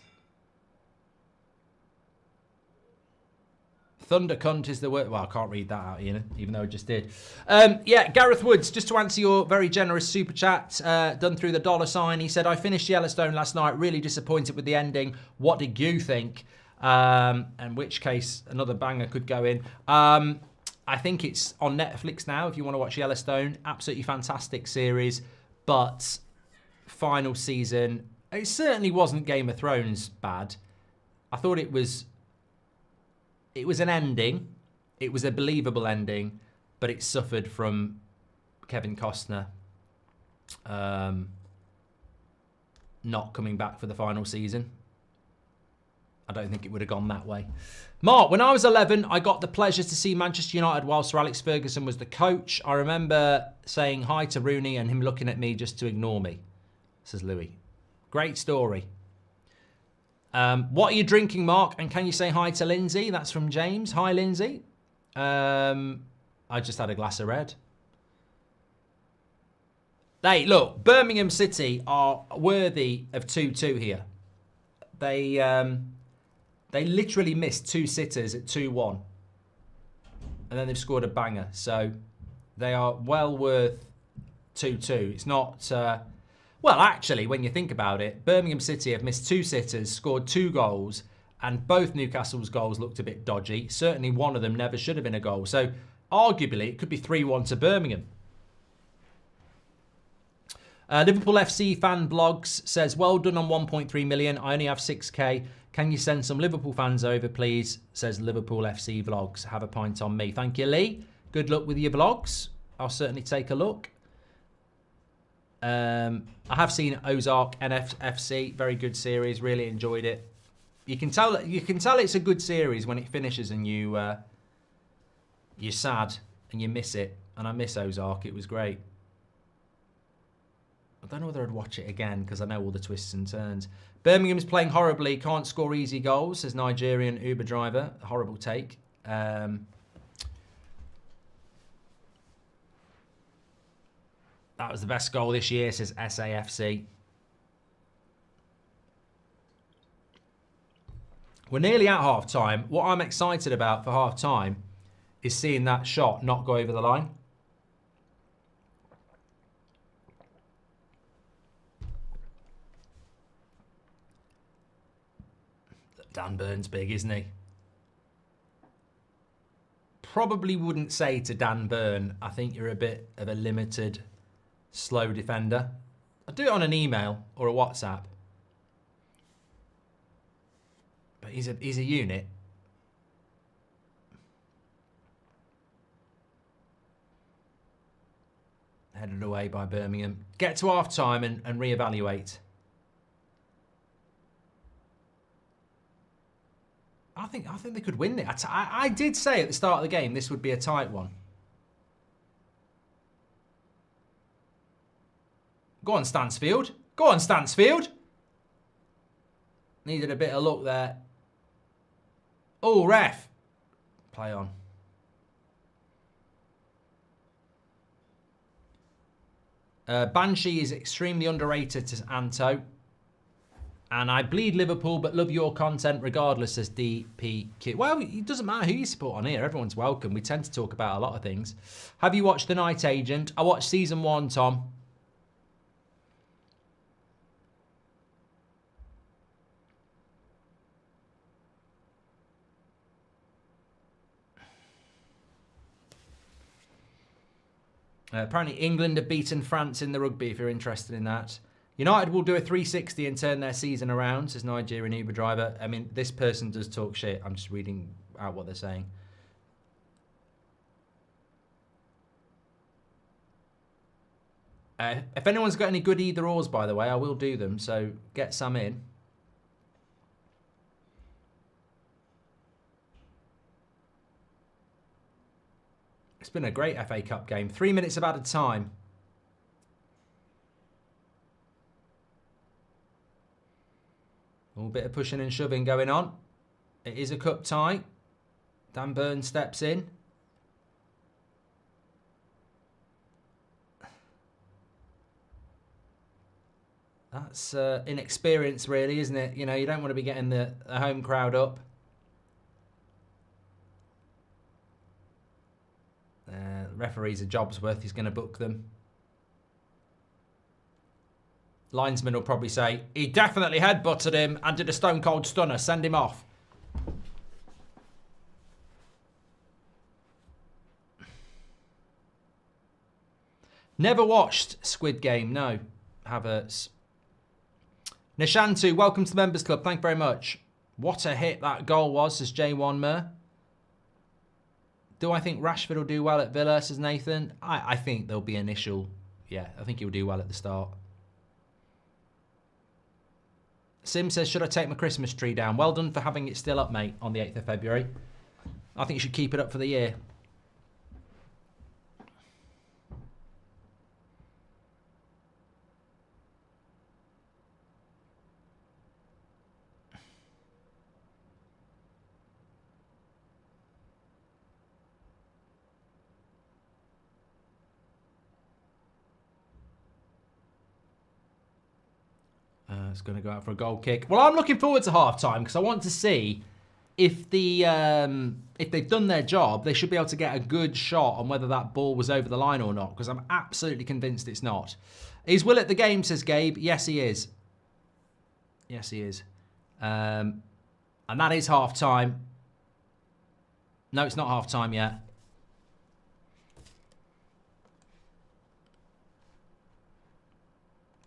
Thunder cunt is the word. Well, I can't read that out, Ian, even though I just did. Yeah, Gareth Woods, just to answer your very generous super chat, done through the $sign. He said, I finished Yellowstone last night, really disappointed with the ending. What did you think? In which case, another banger could go in. I think it's on Netflix now if you want to watch Yellowstone. Absolutely fantastic series. But final season, it certainly wasn't Game of Thrones bad. I thought it was an ending. It was a believable ending, but it suffered from Kevin Costner not coming back for the final season. I don't think it would have gone that way. Mark, when I was 11, I got the pleasure to see Manchester United while Sir Alex Ferguson was the coach. I remember saying hi to Rooney and him looking at me just to ignore me, says Louis. Great story. What are you drinking, Mark? And can you say hi to Lindsay? That's from James. Hi, Lindsay. I just had a glass of red. Hey, look, Birmingham City are worthy of 2-2 here. They literally missed 2 sitters at 2-1. And then they've scored a banger. So they are well worth 2-2. It's not... well, actually, when you think about it, Birmingham City have missed 2 sitters, scored 2 goals, and both Newcastle's goals looked a bit dodgy. Certainly one of them never should have been a goal. So, arguably, it could be 3-1 to Birmingham. Liverpool FC Fan Blogs says, well done on 1.3 million. I only have 6k. Can you send some Liverpool fans over, please? Says Liverpool FC Vlogs. Have a pint on me. Thank you, Lee. Good luck with your vlogs. I'll certainly take a look. I have seen Ozark NFFC, very good series. Really enjoyed it. You can tell it's a good series when it finishes and you're sad. and you miss it. And I miss Ozark. It was great. I don't know whether I'd watch it again because I know all the twists and turns. Birmingham's playing horribly. Can't score easy goals, says Nigerian Uber driver. Horrible take. That was the best goal this year, says SAFC. We're nearly at half-time. What I'm excited about for half-time is seeing that shot not go over the line. Dan Burn's big, isn't he? Probably wouldn't say to Dan Burn, I think you're a bit of a limited, slow defender. I'd do it on an email or a WhatsApp. But he's a unit. Headed away by Birmingham. Get to half-time and reevaluate. I think they could win it. I did say at the start of the game this would be a tight one. Go on, Stansfield. Go on, Stansfield. Needed a bit of luck there. Oh, ref. Play on. Banshee is extremely underrated to Anto. And I bleed Liverpool, but love your content regardless, says DPQ. Well, it doesn't matter who you support on here. Everyone's welcome. We tend to talk about a lot of things. Have you watched The Night Agent? I watched season 1, Tom. Apparently England have beaten France in the rugby, if you're interested in that. United will do a 360 and turn their season around, says Nigerian Uber driver. I mean, this person does talk shit. I'm just reading out what they're saying. If anyone's got any good either-ors, by the way, I will do them, so get some in. It's been a great FA Cup game. 3 minutes of added time. A little bit of pushing and shoving going on. It is a cup tie. Dan Burn steps in. That's inexperience, really, isn't it? You know, you don't want to be getting the home crowd up. Referee's a job's worth. He's going to book them. Linesman will probably say, he definitely headbutted him and did a stone cold stunner. Send him off. Never watched Squid Game. No. Havertz. Nishantu, welcome to the Members Club. Thank you very much. What a hit that goal was, says J1 Mer. Do I think Rashford will do well at Villa, says Nathan? I think there'll be initial... Yeah, I think he'll do well at the start. Sim says, should I take my Christmas tree down? Well done for having it still up, mate, on the 8th of February. I think you should keep it up for the year. It's going to go out for a goal kick. Well, I'm looking forward to half-time because I want to see if they've done their job, they should be able to get a good shot on whether that ball was over the line or not, because I'm absolutely convinced it's not. Is Will at the game, says Gabe. Yes, he is. Yes, he is. And that is half-time. No, it's not half-time yet.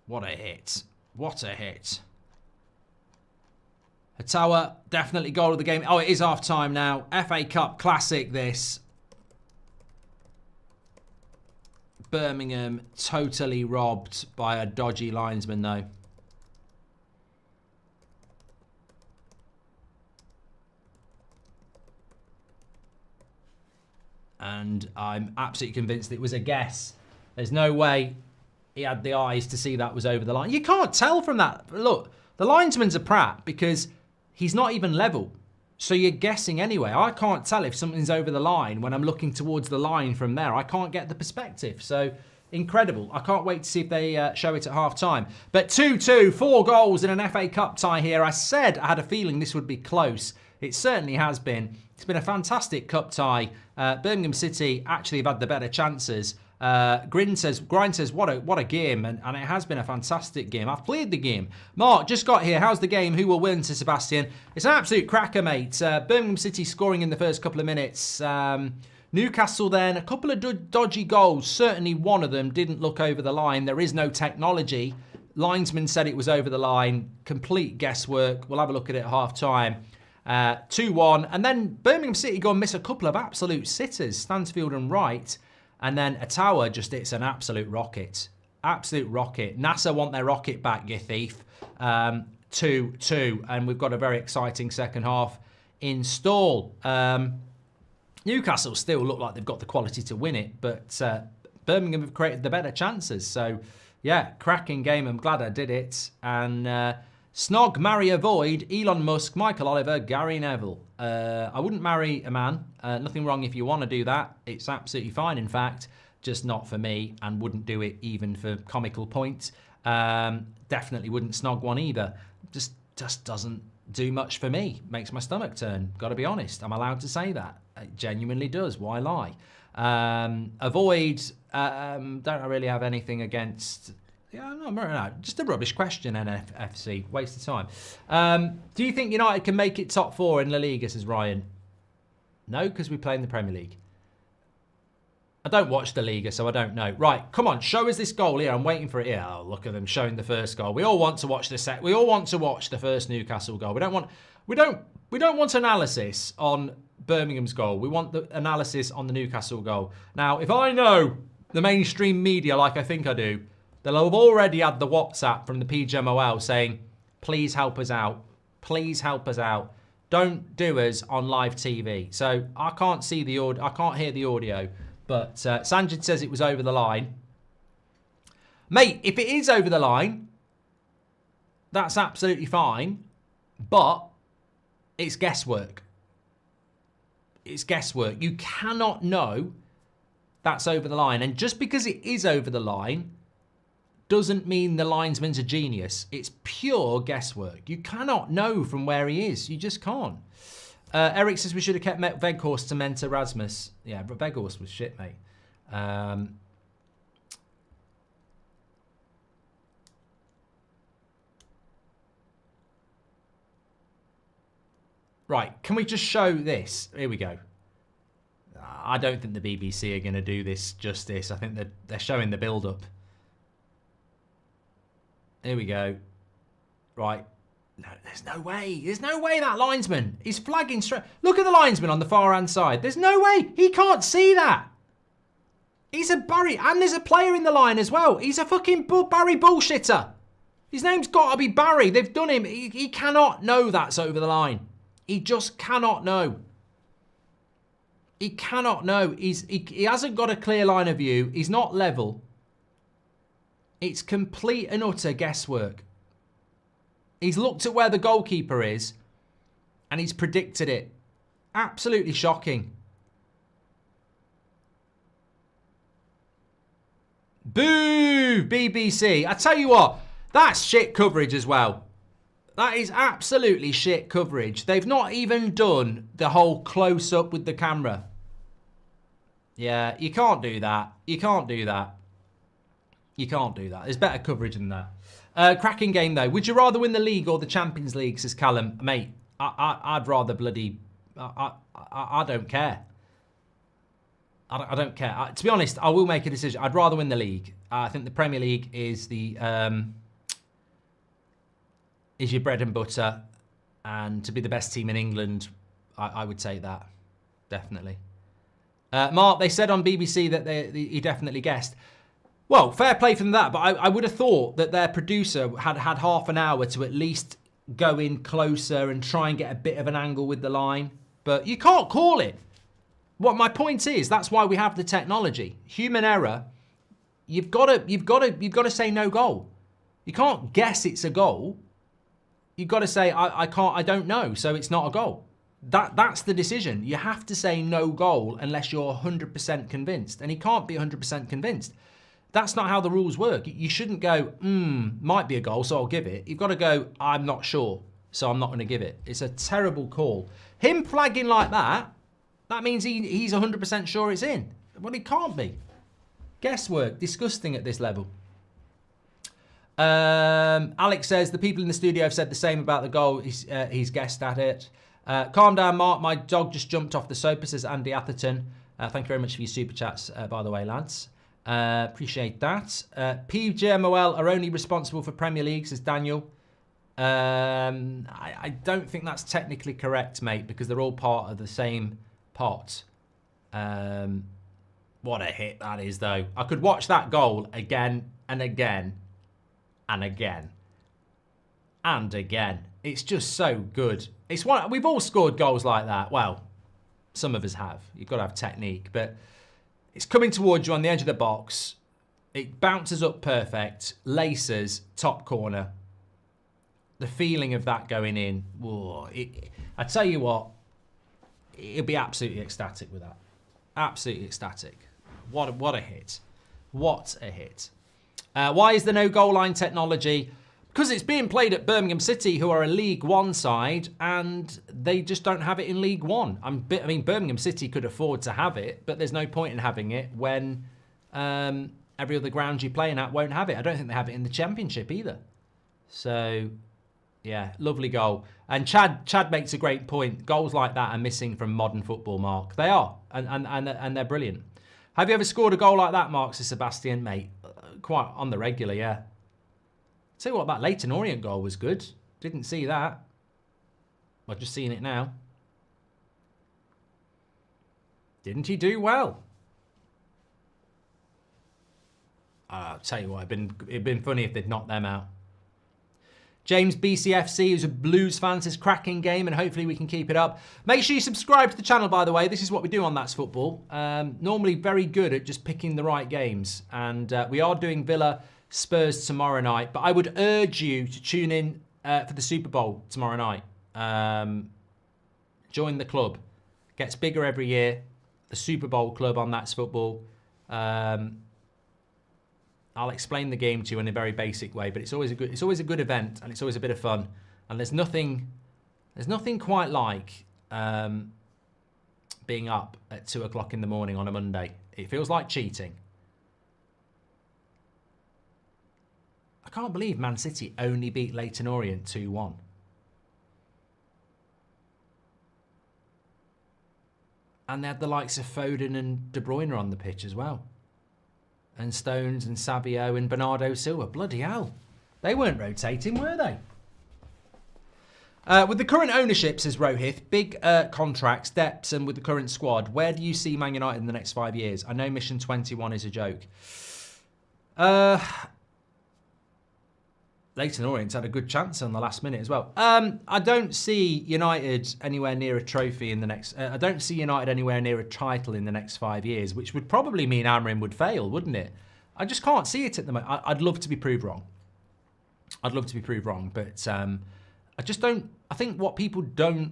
What a hit. What a hit. Hatawa, definitely goal of the game. Oh, it is half-time now. FA Cup classic, this. Birmingham totally robbed by a dodgy linesman, though. And I'm absolutely convinced it was a guess. There's no way he had the eyes to see that was over the line. You can't tell from that. Look, the linesman's a prat because he's not even level. So you're guessing anyway. I can't tell if something's over the line when I'm looking towards the line from there. I can't get the perspective. So incredible. I can't wait to see if they show it at half time. But 2-2, 4 goals in an FA Cup tie here. I said I had a feeling this would be close. It certainly has been. It's been a fantastic cup tie. Birmingham City actually have had the better chances. Grind says, what a game, and it has been a fantastic game. I've played the game. Mark, just got here. How's the game? Who will win, to Sebastian? It's an absolute cracker, mate. Birmingham City scoring in the first couple of minutes. Newcastle then, a couple of dodgy goals. Certainly one of them didn't look over the line. There is no technology. Linesman said it was over the line. Complete guesswork. We'll have a look at it at half time. 2-1. And then Birmingham City go and miss a couple of absolute sitters. Stansfield and Wright. And then a tower just hits an absolute rocket. Absolute rocket. NASA want their rocket back, you thief. 2-2. And we've got a very exciting second half in stall. Newcastle still look like they've got the quality to win it. But Birmingham have created the better chances. So, yeah, cracking game. I'm glad I did it. And Snog, marry, avoid, Elon Musk, Michael Oliver, Gary Neville. I wouldn't marry a man. Nothing wrong if you want to do that. It's absolutely fine, in fact. Just not for me, and wouldn't do it even for comical point. Definitely wouldn't snog one either. Just doesn't do much for me. Makes my stomach turn. Got to be honest. I'm allowed to say that. It genuinely does. Why lie? Avoid. Don't I really have anything against... Yeah, no, just a rubbish question, NFFC. Waste of time. Do you think United can make it top 4 in La Liga, says Ryan? No, because we play in the Premier League. I don't watch the Liga, so I don't know. Right, come on, show us this goal here. I'm waiting for it here. Oh, look at them showing the first goal. We all want to watch the set. We all want to watch the first Newcastle goal. We don't want analysis on Birmingham's goal. We want the analysis on the Newcastle goal. Now, if I know the mainstream media like I think I do, they'll have already had the WhatsApp from the PGMOL saying, please help us out. Please help us out. Don't do us on live TV. So I can't see the audio. I can't hear the audio. But Sanjid says it was over the line. Mate, if it is over the line, that's absolutely fine. But it's guesswork. It's guesswork. You cannot know that's over the line. And just because it is over the line doesn't mean the linesman's a genius. It's pure guesswork. You cannot know from where he is. You just can't. Eric says we should have kept Weghorst to mentor Rasmus. Yeah, but Weghorst was shit, mate. Right, can we just show this? Here we go. I don't think the BBC are going to do this justice. I think they're showing the build-up. Here we go. Right. No, there's no way. There's no way that linesman is flagging straight. Look at the linesman on the far-hand side. There's no way. He can't see that. He's a Barry. And there's a player in the line as well. He's a fucking Barry bullshitter. His name's got to be Barry. They've done him. He cannot know that's over the line. He just cannot know. He cannot know. He hasn't got a clear line of view. He's not level. It's complete and utter guesswork. He's looked at where the goalkeeper is and he's predicted it. Absolutely shocking. Boo, BBC. I tell you what, that's shit coverage as well. That is absolutely shit coverage. They've not even done the whole close-up with the camera. Yeah, you can't do that. You can't do that. You can't do that. There's better coverage than that. Cracking game, though. Would you rather win the league or the Champions League, says Callum? Mate, I'd rather bloody... I don't care. I don't care. To be honest, I will make a decision. I'd rather win the league. I think the Premier League is the... is your bread and butter. And to be the best team in England, I would take that. Definitely. Mark, they said on BBC that he definitely guessed. Well, fair play for them that, but I would have thought that their producer had half an hour to at least go in closer and try and get a bit of an angle with the line. But you can't call it. What my point is, that's why we have the technology. Human error. You've got to say no goal. You can't guess it's a goal. You've got to say I don't know, so it's not a goal. That's the decision. You have to say no goal unless you're 100% convinced, and he can't be 100% convinced. That's not how the rules work. You shouldn't go, might be a goal, so I'll give it. You've got to go, I'm not sure, so I'm not going to give it. It's a terrible call. Him flagging like that means he's 100% sure it's in. Well, it can't be. Guesswork, disgusting at this level. Alex says, the people in the studio have said the same about the goal. He's guessed at it. Calm down, Mark. My dog just jumped off the sofa, says Andy Atherton. Thank you very much for your super chats, by the way, lads. Appreciate that. PGMOL are only responsible for Premier League, says Daniel. I don't think that's technically correct, mate, because they're all part of the same pot. What a hit that is, though. I could watch that goal again and again and again and again. It's just so good. It's one we've all scored goals like that. Well, some of us have. You've got to have technique, but it's coming towards you on the edge of the box. It bounces up perfect, laces, top corner. The feeling of that going in, whoa, I tell you what, it'll be absolutely ecstatic with that. Absolutely ecstatic. What a hit. What a hit. Why is there no goal line technology? Because it's being played at Birmingham City, who are a League One side, and they just don't have it in League One. I mean, Birmingham City could afford to have it, but there's no point in having it when every other ground you're playing at won't have it. I don't think they have it in the Championship either. So, yeah, lovely goal. And Chad makes a great point. Goals like that are missing from modern football, Mark. They are, and they're brilliant. Have you ever scored a goal like that, Mark, says Sebastian? Mate, quite on the regular, yeah. Tell you what, that Leyton Orient goal was good. Didn't see that. I've just seen it now. Didn't he do well? I'll tell you what, it'd been funny if they'd knocked them out. James BCFC, who's a Blues fan, says cracking game, and hopefully we can keep it up. Make sure you subscribe to the channel, by the way. This is what we do on That's Football. Normally very good at just picking the right games. And we are doing Villa Spurs tomorrow night, but I would urge you to tune in for the Super Bowl tomorrow night. Join the club. Gets bigger every year. The Super Bowl club on That's Football. I'll explain the game to you in a very basic way, but it's always a good event, and it's always a bit of fun. And there's nothing quite like being up at 2 o'clock in the morning on a Monday. It feels like cheating. I can't believe Man City only beat Leyton Orient 2-1. And they had the likes of Foden and De Bruyne on the pitch as well. And Stones and Savio and Bernardo Silva. Bloody hell. They weren't rotating, were they? With the current ownership, says Rohith, big contracts, depths, and with the current squad, where do you see Man United in the next 5 years? I know Mission 21 is a joke. Leyton Orient's had a good chance on the last minute as well. I don't see United anywhere near a trophy in the next... I don't see United anywhere near a title in the next 5 years, which would probably mean Amorim would fail, wouldn't it? I just can't see it at the moment. I'd love to be proved wrong. I'd love to be proved wrong, but I just don't... I think what people don't...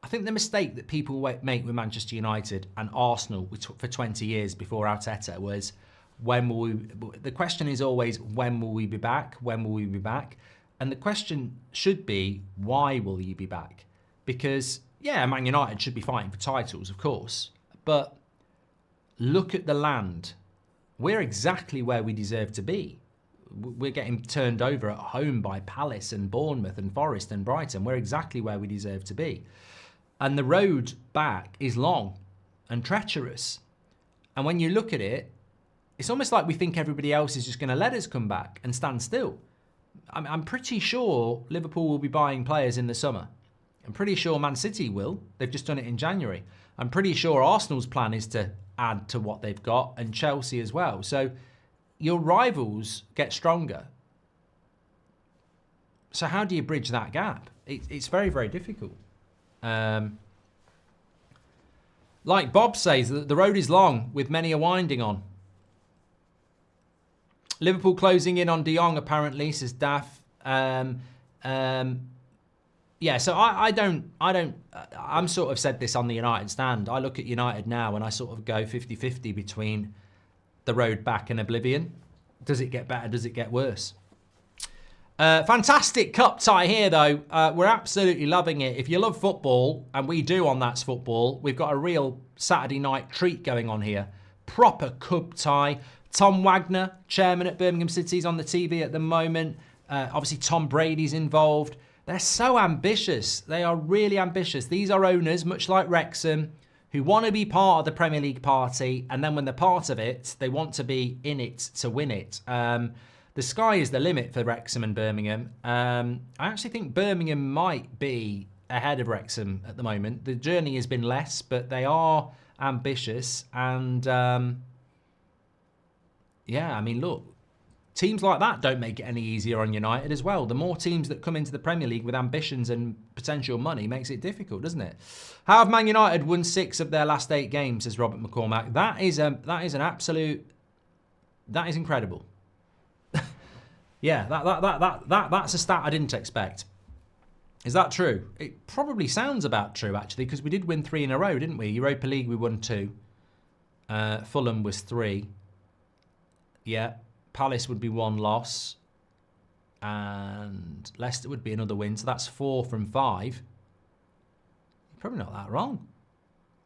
I think the mistake that people make with Manchester United and Arsenal for 20 years before Arteta was... When will we? The question is always, when will we be back? When will we be back? And the question should be, why will you be back? Because, yeah, Man United should be fighting for titles, of course. But look at the land. We're exactly where we deserve to be. We're getting turned over at home by Palace and Bournemouth and Forest and Brighton. We're exactly where we deserve to be. And the road back is long and treacherous. And when you look at it, it's almost like we think everybody else is just going to let us come back and stand still. I'm pretty sure Liverpool will be buying players in the summer. I'm pretty sure Man City will. They've just done it in January. I'm pretty sure Arsenal's plan is to add to what they've got, and Chelsea as well. So your rivals get stronger. So how do you bridge that gap? It's very, very difficult. Like Bob says, the road is long with many a winding on. Liverpool closing in on De Jong apparently, says Daff. Yeah, so I'm sort of said this on the United stand. I look at United now and I sort of go 50-50 between the road back and oblivion. Does it get better? Does it get worse? Fantastic cup tie here, though. We're absolutely loving it. If you love football, and we do on That's Football, we've got a real Saturday night treat going on here. Proper cup tie. Tom Wagner, chairman at Birmingham City, is on the TV at the moment. Obviously, Tom Brady's involved. They're so ambitious. They are really ambitious. These are owners, much like Wrexham, who want to be part of the Premier League party, and then when they're part of it, they want to be in it to win it. The sky is the limit for Wrexham and Birmingham. I actually think Birmingham might be ahead of Wrexham at the moment. The journey has been less, but they are ambitious. And yeah, I mean, look, teams like that don't make it any easier on United as well. The more teams that come into the Premier League with ambitions and potential money makes it difficult, doesn't it? How have Man United won 6 of their last 8 games, says Robert McCormack. That is incredible. Yeah, that's a stat I didn't expect. Is that true? It probably sounds about true, actually, because we did win 3 in a row, didn't we? Europa League, we won 2. Fulham was 3. Yeah. Palace would be 1 loss. And Leicester would be another win. So that's 4 from 5. You're probably not that wrong.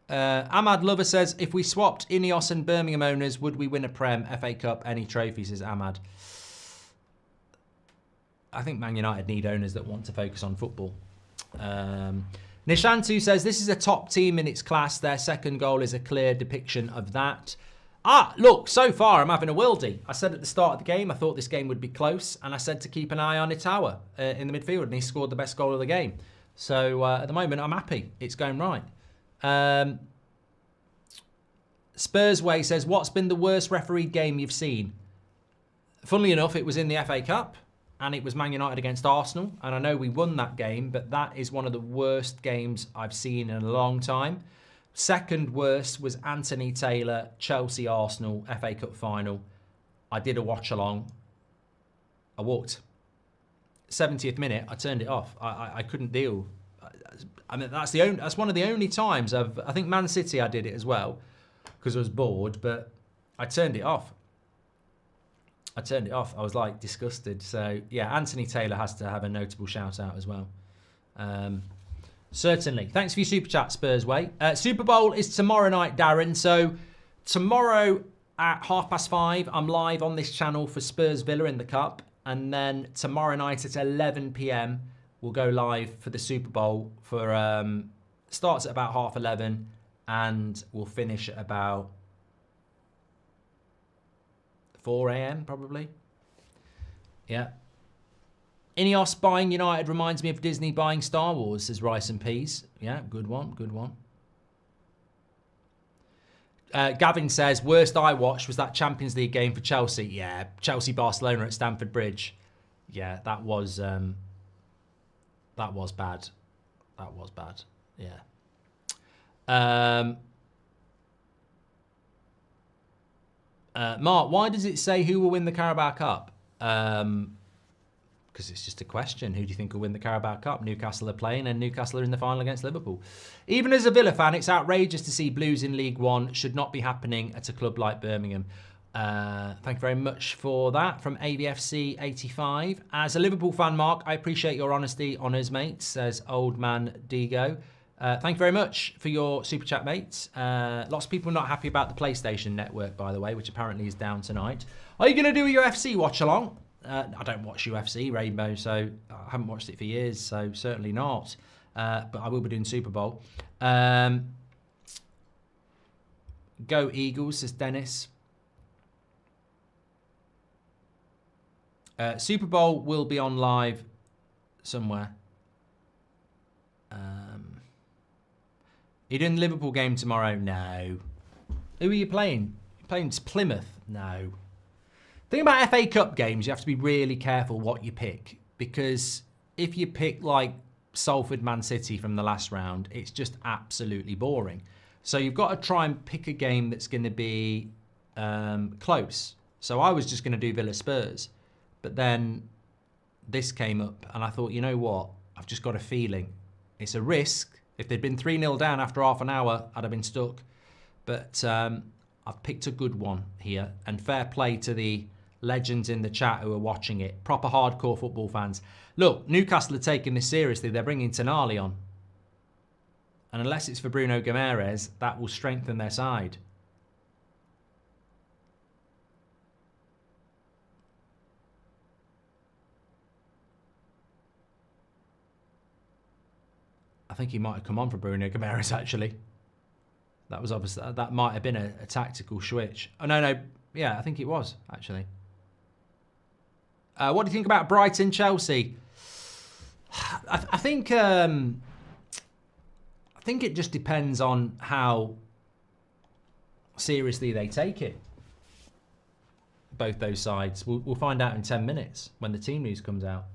Ahmad Lover says, if we swapped Ineos and Birmingham owners, would we win a Prem, FA Cup, any trophy, says Ahmad. I think Man United need owners that want to focus on football. Nishantu says, this is a top team in its class. Their second goal is a clear depiction of that. Look, so far I'm having a worldie. I said at the start of the game, I thought this game would be close. And I said to keep an eye on Itawa in the midfield. And he scored the best goal of the game. So at the moment, I'm happy. It's going right. Spursway says, what's been the worst refereed game you've seen? Funnily enough, it was in the FA Cup. And it was Man United against Arsenal. And I know we won that game, but that is one of the worst games I've seen in a long time. Second worst was Anthony Taylor, Chelsea, Arsenal, FA Cup final. I did a watch-along. I walked. 70th minute, I turned it off. I couldn't deal. I mean, that's one of the only times I think Man City I did it as well, because I was bored, but I turned it off. I was like disgusted. So yeah, Anthony Taylor has to have a notable shout out as well. Certainly. Thanks for your super chat, Spursway. Super Bowl is tomorrow night, Darren. So tomorrow at 5:30, I'm live on this channel for Spurs Villa in the Cup. And then tomorrow night at 11 p.m, we'll go live for the Super Bowl for starts at about 11:30 and we'll finish at about 4 a.m. probably. Yeah. Ineos buying United reminds me of Disney buying Star Wars, says Rice and Peas. Yeah, good one, good one. Gavin says, worst I watched was that Champions League game for Chelsea. Yeah, Chelsea-Barcelona at Stamford Bridge. Yeah, that was bad. That was bad, yeah. Mark, why does it say who will win the Carabao Cup? Because it's just a question. Who do you think will win the Carabao Cup? Newcastle are playing and Newcastle are in the final against Liverpool. Even as a Villa fan, it's outrageous to see Blues in League One. Should not be happening at a club like Birmingham. Thank you very much for that from AVFC 85. As a Liverpool fan, Mark, I appreciate your honesty. Honours, mate, says Old Man Digo. Thank you very much for your super chat, mates. Lots of people not happy about the PlayStation Network, by the way, which apparently is down tonight. Are you going to do a UFC watch along? I don't watch UFC, Rainbow, so I haven't watched it for years, so certainly not. But I will be doing Super Bowl. Go Eagles, says Dennis. Super Bowl will be on live somewhere. Are you doing the Liverpool game tomorrow? No. Who are you playing? You're playing Plymouth? No. The thing about FA Cup games, you have to be really careful what you pick. Because if you pick like Salford Man City from the last round, it's just absolutely boring. So you've got to try and pick a game that's going to be close. So I was just going to do Villa Spurs. But then this came up and I thought, you know what? I've just got a feeling. It's a risk. If they'd been 3-0 down after half an hour, I'd have been stuck. But I've picked a good one here. And fair play to the legends in the chat who are watching it. Proper hardcore football fans. Look, Newcastle are taking this seriously. They're bringing Tonali on. And unless it's for Bruno Guimaraes, that will strengthen their side. I think he might have come on for Bruno Guimaraes, actually. That was obviously, that might have been a tactical switch. Oh, no. Yeah, I think it was, actually. What do you think about Brighton, Chelsea? I think it just depends on how seriously they take it. Both those sides. We'll find out in 10 minutes when the team news comes out.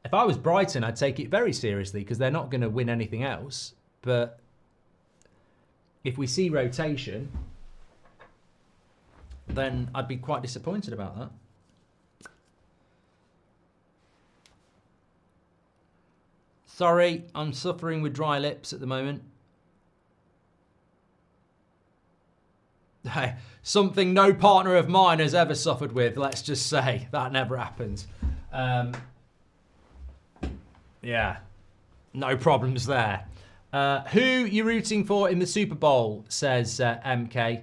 If I was Brighton, I'd take it very seriously because they're not going to win anything else. But if we see rotation, then I'd be quite disappointed about that. Sorry, I'm suffering with dry lips at the moment. Hey, something no partner of mine has ever suffered with, let's just say. That never happens. Yeah, no problems there. Who you rooting for in the Super Bowl, says MK.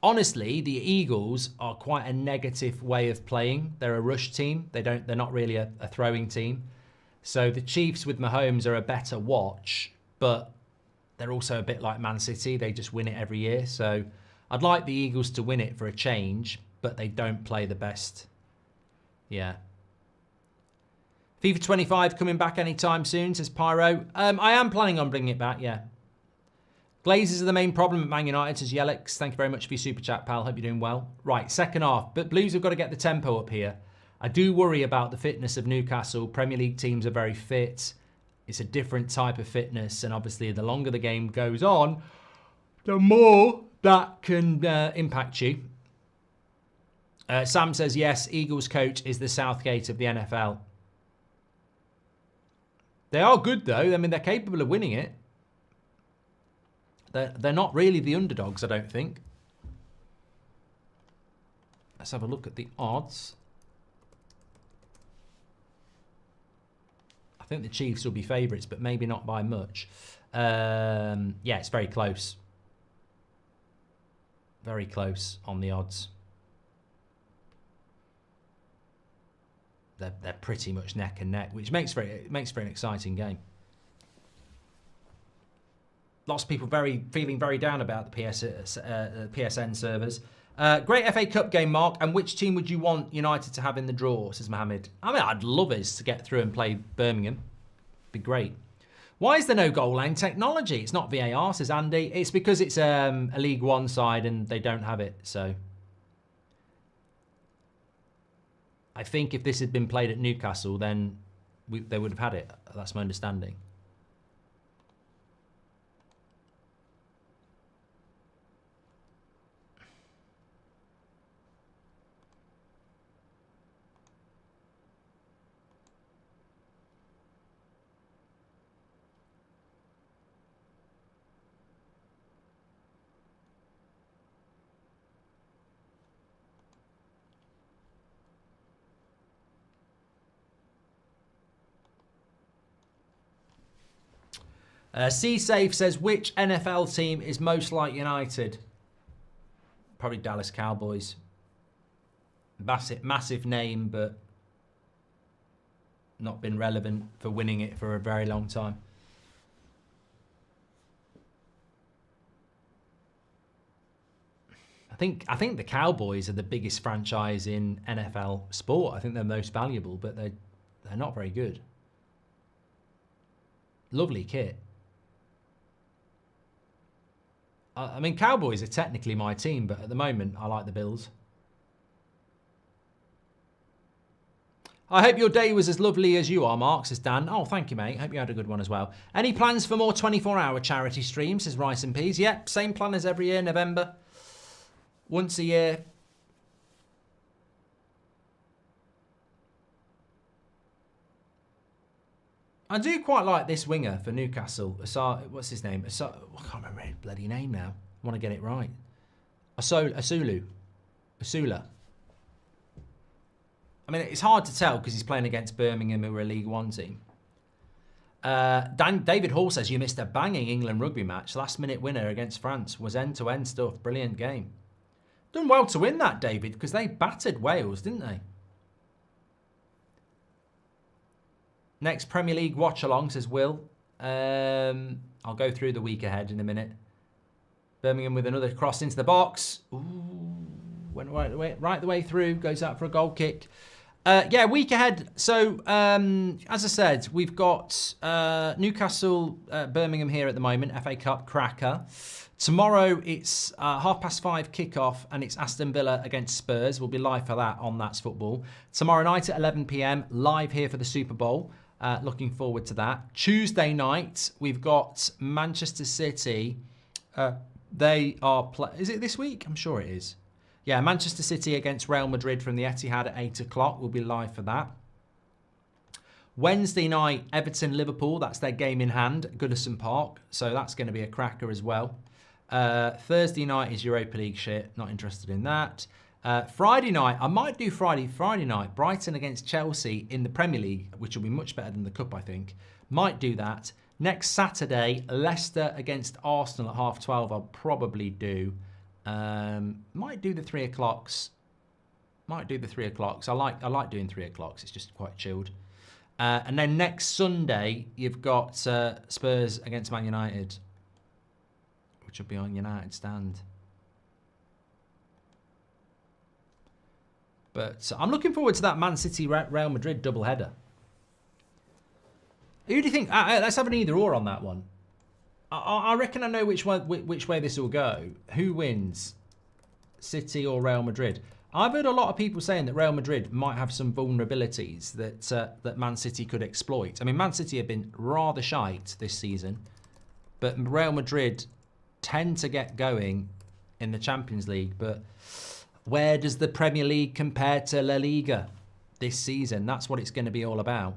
Honestly, the Eagles are quite a negative way of playing. They're a rush team. They're not really a throwing team. So the Chiefs with Mahomes are a better watch, but they're also a bit like Man City. They just win it every year. So I'd like the Eagles to win it for a change, but they don't play the best. Yeah. FIFA 25 coming back anytime soon, says Pyro. I am planning on bringing it back, yeah. Glazers are the main problem at Man United, says Yelix. Thank you very much for your super chat, pal. Hope you're doing well. Right, second half. But Blues have got to get the tempo up here. I do worry about the fitness of Newcastle. Premier League teams are very fit. It's a different type of fitness. And obviously, the longer the game goes on, the more that can impact you. Sam says, yes, Eagles coach is the Southgate of the NFL. They are good, though. I mean, they're capable of winning it. They're not really the underdogs, I don't think. Let's have a look at the odds. I think the Chiefs will be favourites, but maybe not by much. Yeah, it's very close. Very close on the odds. They're pretty much neck and neck, which makes for an exciting game. Lots of people feeling very down about the PSN servers. Great FA Cup game, Mark. And which team would you want United to have in the draw, says Mohammed. I mean, I'd love us to get through and play Birmingham. Be great. Why is there no goal line technology? It's not VAR, says Andy. It's because it's a League One side and they don't have it. So I think if this had been played at Newcastle, then they would have had it. That's my understanding. C-Safe says, which NFL team is most like United? Probably Dallas Cowboys. Massive name, but not been relevant for winning it for a very long time. I think the Cowboys are the biggest franchise in NFL sport. I think they're most valuable, but they're not very good. Lovely kit. I mean, Cowboys are technically my team, but at the moment, I like the Bills. I hope your day was as lovely as you are, Mark, says Dan. Oh, thank you, mate. Hope you had a good one as well. Any plans for more 24-hour charity streams, says Rice and Peas? Yep, same plan as every year, November. Once a year. I do quite like this winger for Newcastle. What's his name? I can't remember his bloody name now. I want to get it right. Asula. I mean, it's hard to tell because he's playing against Birmingham, who are a League One team. David Hall says, you missed a banging England rugby match. Last minute winner against France was end-to-end stuff. Brilliant game. Done well to win that, David, because they battered Wales, didn't they? Next Premier League watch-along, says Will. I'll go through the week ahead in a minute. Birmingham with another cross into the box. Ooh, went right the way through. Goes out for a goal kick. Yeah, week ahead. So, as I said, we've got Newcastle, Birmingham here at the moment. FA Cup cracker. Tomorrow it's 5:30 kickoff and it's Aston Villa against Spurs. We'll be live for that on That's Football. Tomorrow night at 11 p.m, live here for the Super Bowl. Looking forward to that. Tuesday night, we've got Manchester City. They are... Is it this week? I'm sure it is. Yeah, Manchester City against Real Madrid from the Etihad at 8 o'clock. We'll be live for that. Wednesday night, Everton-Liverpool. That's their game in hand at Goodison Park. So that's going to be a cracker as well. Thursday night is Europa League shit. Not interested in that. Friday night, I might do Friday night. Brighton against Chelsea in the Premier League, which will be much better than the Cup, I think. Might do that. Next Saturday, Leicester against Arsenal at 12:30. I'll probably do. Might do the 3 o'clocks. Might do the 3 o'clocks. I like doing 3 o'clocks. It's just quite chilled. And then next Sunday, you've got Spurs against Man United, which will be on United Stand. But I'm looking forward to that Man City Real Madrid doubleheader. Who do you think? Let's have an either or on that one. I reckon I know which way this will go. Who wins, City or Real Madrid? I've heard a lot of people saying that Real Madrid might have some vulnerabilities that Man City could exploit. I mean, Man City have been rather shite this season, but Real Madrid tend to get going in the Champions League. But where does the Premier League compare to La Liga this season? That's what it's going to be all about.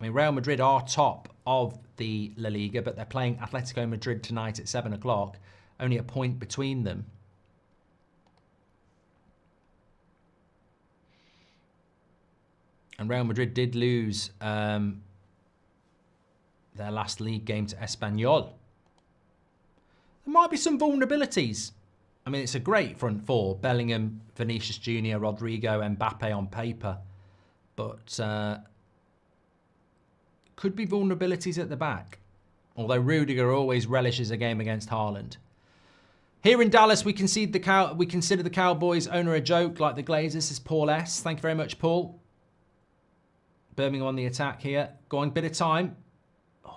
I mean, Real Madrid are top of the La Liga, but they're playing Atletico Madrid tonight at 7 o'clock. Only a point between them. And Real Madrid did lose their last league game to Espanyol. There might be some vulnerabilities. I mean, it's a great front four. Bellingham, Vinicius Jr., Rodrigo, Mbappe on paper. But could be vulnerabilities at the back. Although Rudiger always relishes a game against Haaland. Here in Dallas, we consider the Cowboys owner a joke like the Glazers, says Paul S. Thank you very much, Paul. Birmingham on the attack here. Going bit of time. Oh,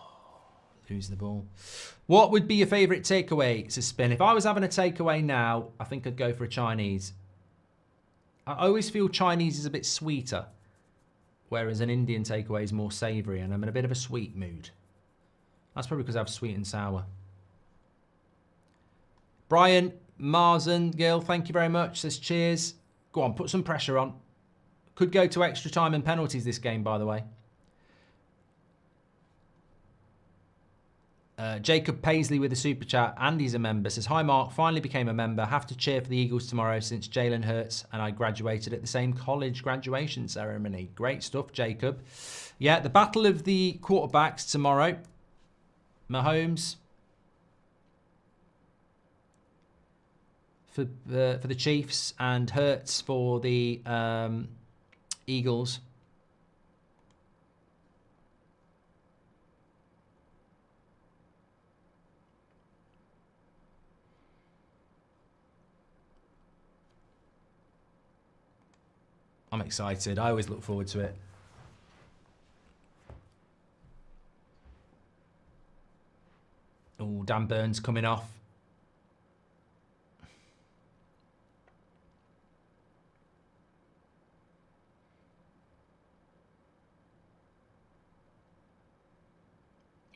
lose the ball. What would be your favourite takeaway, says Spin? If I was having a takeaway now, I think I'd go for a Chinese. I always feel Chinese is a bit sweeter, whereas an Indian takeaway is more savoury, and I'm in a bit of a sweet mood. That's probably because I have sweet and sour. Brian Marzen Gill, thank you very much. Says cheers. Go on, put some pressure on. Could go to extra time and penalties this game, by the way. Jacob Paisley with a super chat. Andy's a member. Says, hi Mark, finally became a member. Have to cheer for the Eagles tomorrow since Jalen Hurts and I graduated at the same college graduation ceremony. Great stuff, Jacob. Yeah, the battle of the quarterbacks tomorrow. Mahomes for the Chiefs and Hurts for the Eagles. I'm excited. I always look forward to it. Oh, Dan Burns coming off.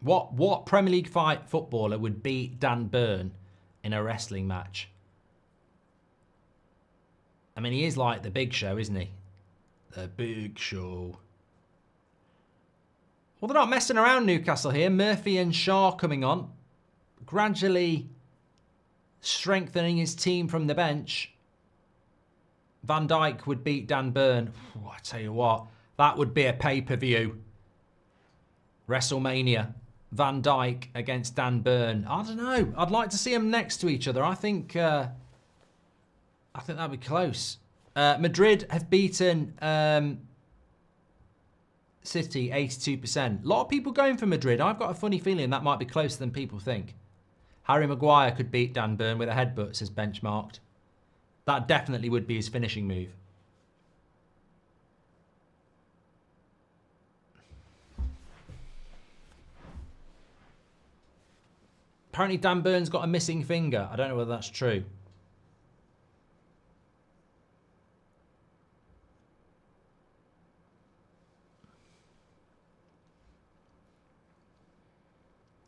What Premier League footballer would beat Dan Burn in a wrestling match? I mean, he is like the Big Show, isn't he? The Big Show. Well, they're not messing around, Newcastle here. Murphy and Shaw coming on. Gradually strengthening his team from the bench. Van Dijk would beat Dan Burn. Ooh, I tell you what, that would be a pay-per-view. WrestleMania. Van Dijk against Dan Burn. I don't know. I'd like to see them next to each other. I think that'd be close. Madrid have beaten City 82%. A lot of people going for Madrid. I've got a funny feeling that might be closer than people think. Harry Maguire could beat Dan Burn with a headbutt, says Benchmarked. That definitely would be his finishing move. Apparently Dan Burn's got a missing finger. I don't know whether that's true.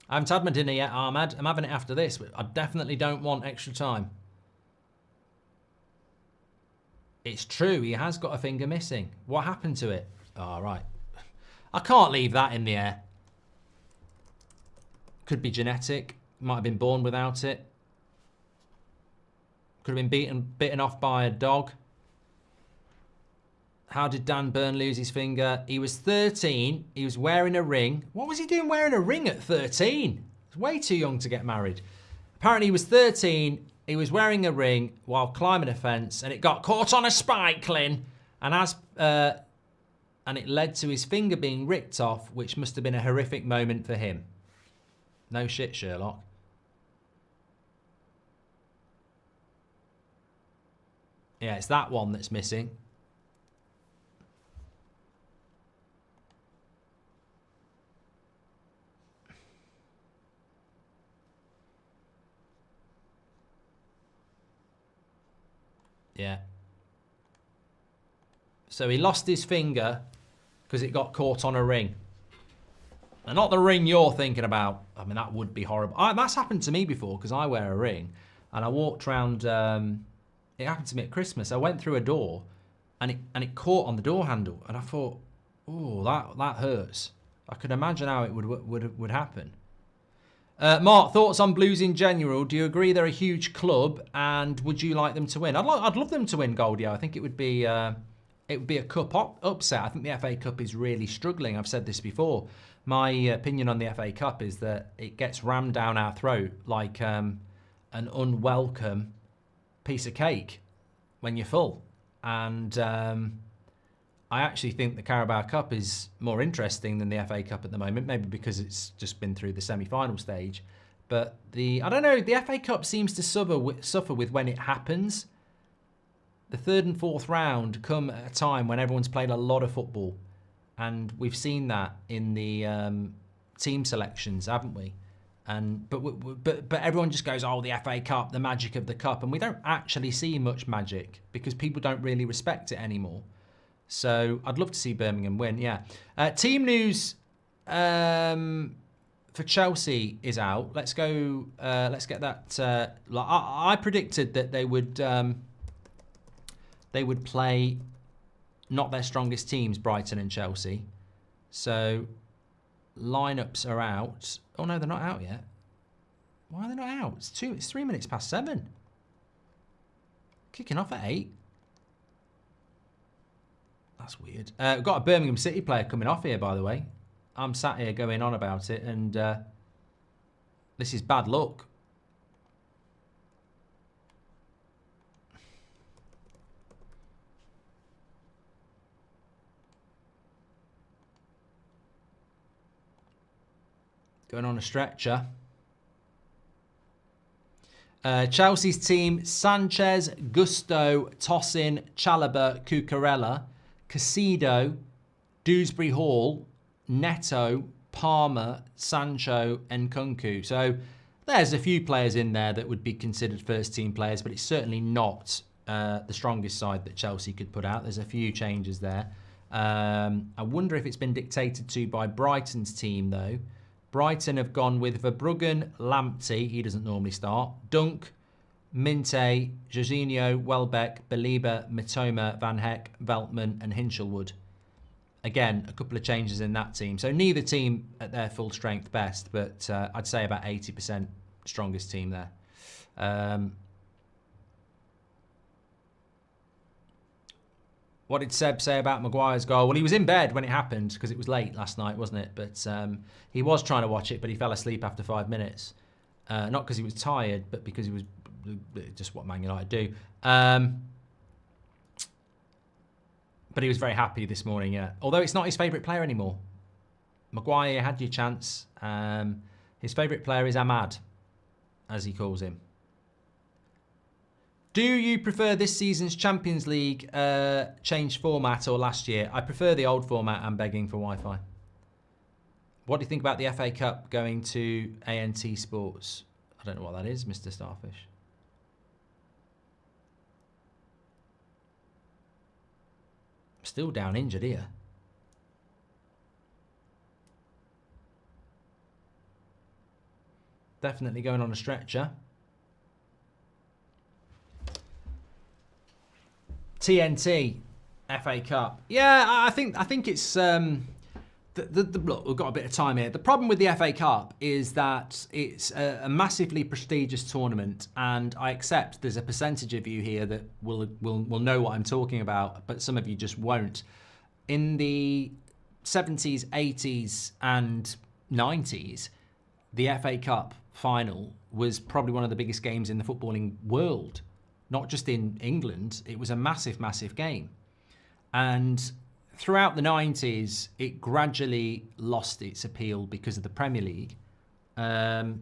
I haven't had my dinner yet, Ahmad. I'm having it after this, but I definitely don't want extra time. It's true, he has got a finger missing. What happened to it? Oh, right. I can't leave that in the air. Could be genetic. Might have been born without it. Could have been bitten off by a dog. How did Dan Burn lose his finger? He was 13. He was wearing a ring. What was he doing wearing a ring at 13? He's way too young to get married. Apparently he was 13. He was wearing a ring while climbing a fence, and it got caught on a spike, Lynn. And it led to his finger being ripped off, which must have been a horrific moment for him. No shit, Sherlock. Yeah, it's that one that's missing. Yeah. So he lost his finger because it got caught on a ring. And not the ring you're thinking about. I mean, that would be horrible. That's happened to me before because I wear a ring. And I walked around... it happened to me at Christmas. I went through a door and it caught on the door handle. And I thought, oh, that hurts. I could imagine how it would happen. Mark, thoughts on Blues in general? Do you agree they're a huge club, and would you like them to win? I'd love them to win, Goldie. I think it would be a cup upset. I think the FA Cup is really struggling. I've said this before. My opinion on the FA Cup is that it gets rammed down our throat like an unwelcome piece of cake when you're full. And I actually think the Carabao Cup is more interesting than the FA Cup at the moment, maybe because it's just been through the semi-final stage. But I don't know, the FA Cup seems to suffer with when it happens. The third and fourth round come at a time when everyone's played a lot of football. And we've seen that in the team selections, haven't we? But everyone just goes, oh, the FA Cup, the magic of the cup. And we don't actually see much magic because people don't really respect it anymore. So I'd love to see Birmingham win, yeah. Team news for Chelsea is out. Let's go, let's get that. I predicted that they would play not their strongest teams, Brighton and Chelsea. So lineups are out. Oh no, they're not out yet. Why are they not out? It's 3 minutes past 7. Kicking off at 8. That's weird. We've got a Birmingham City player coming off here, by the way. I'm sat here going on about it, and this is bad luck. Going on a stretcher. Chelsea's team: Sanchez, Gusto, Tosin, Chalobah, Cucurella, Casido, Dewsbury Hall, Neto, Palmer, Sancho, and Nkunku. So there's a few players in there that would be considered first team players, but it's certainly not the strongest side that Chelsea could put out. There's a few changes there. I wonder if it's been dictated to by Brighton's team, though. Brighton have gone with Verbruggen, Lamptey, he doesn't normally start, Dunk, Minte, Jorginho, Welbeck, Belieber, Mitoma, Van Heck, Veltman and Hinchelwood. Again, a couple of changes in that team. So neither team at their full strength best, but I'd say about 80% strongest team there. What did Seb say about Maguire's goal? Well, he was in bed when it happened because it was late last night, wasn't it? But he was trying to watch it, but he fell asleep after 5 minutes. Not because he was tired, but because he was just what Man United do. But he was very happy this morning, yeah. Although it's not his favourite player anymore. Maguire had your chance. His favourite player is Ahmad, as he calls him. Do you prefer this season's Champions League change format or last year? I prefer the old format. I'm begging for Wi-Fi. What do you think about the FA Cup going to ANT Sports? I don't know what that is, Mr. Starfish. Still down injured here. Definitely going on a stretcher. TNT FA Cup. Yeah, I think it's look, we've got a bit of time here. The problem with the FA Cup is that it's a massively prestigious tournament, and I accept there's a percentage of you here that will know what I'm talking about, but some of you just won't. In the 70s, 80s, and 90s, the FA Cup final was probably one of the biggest games in the footballing world. Not just in England, it was a massive, massive game. And throughout the 90s, it gradually lost its appeal because of the Premier League. And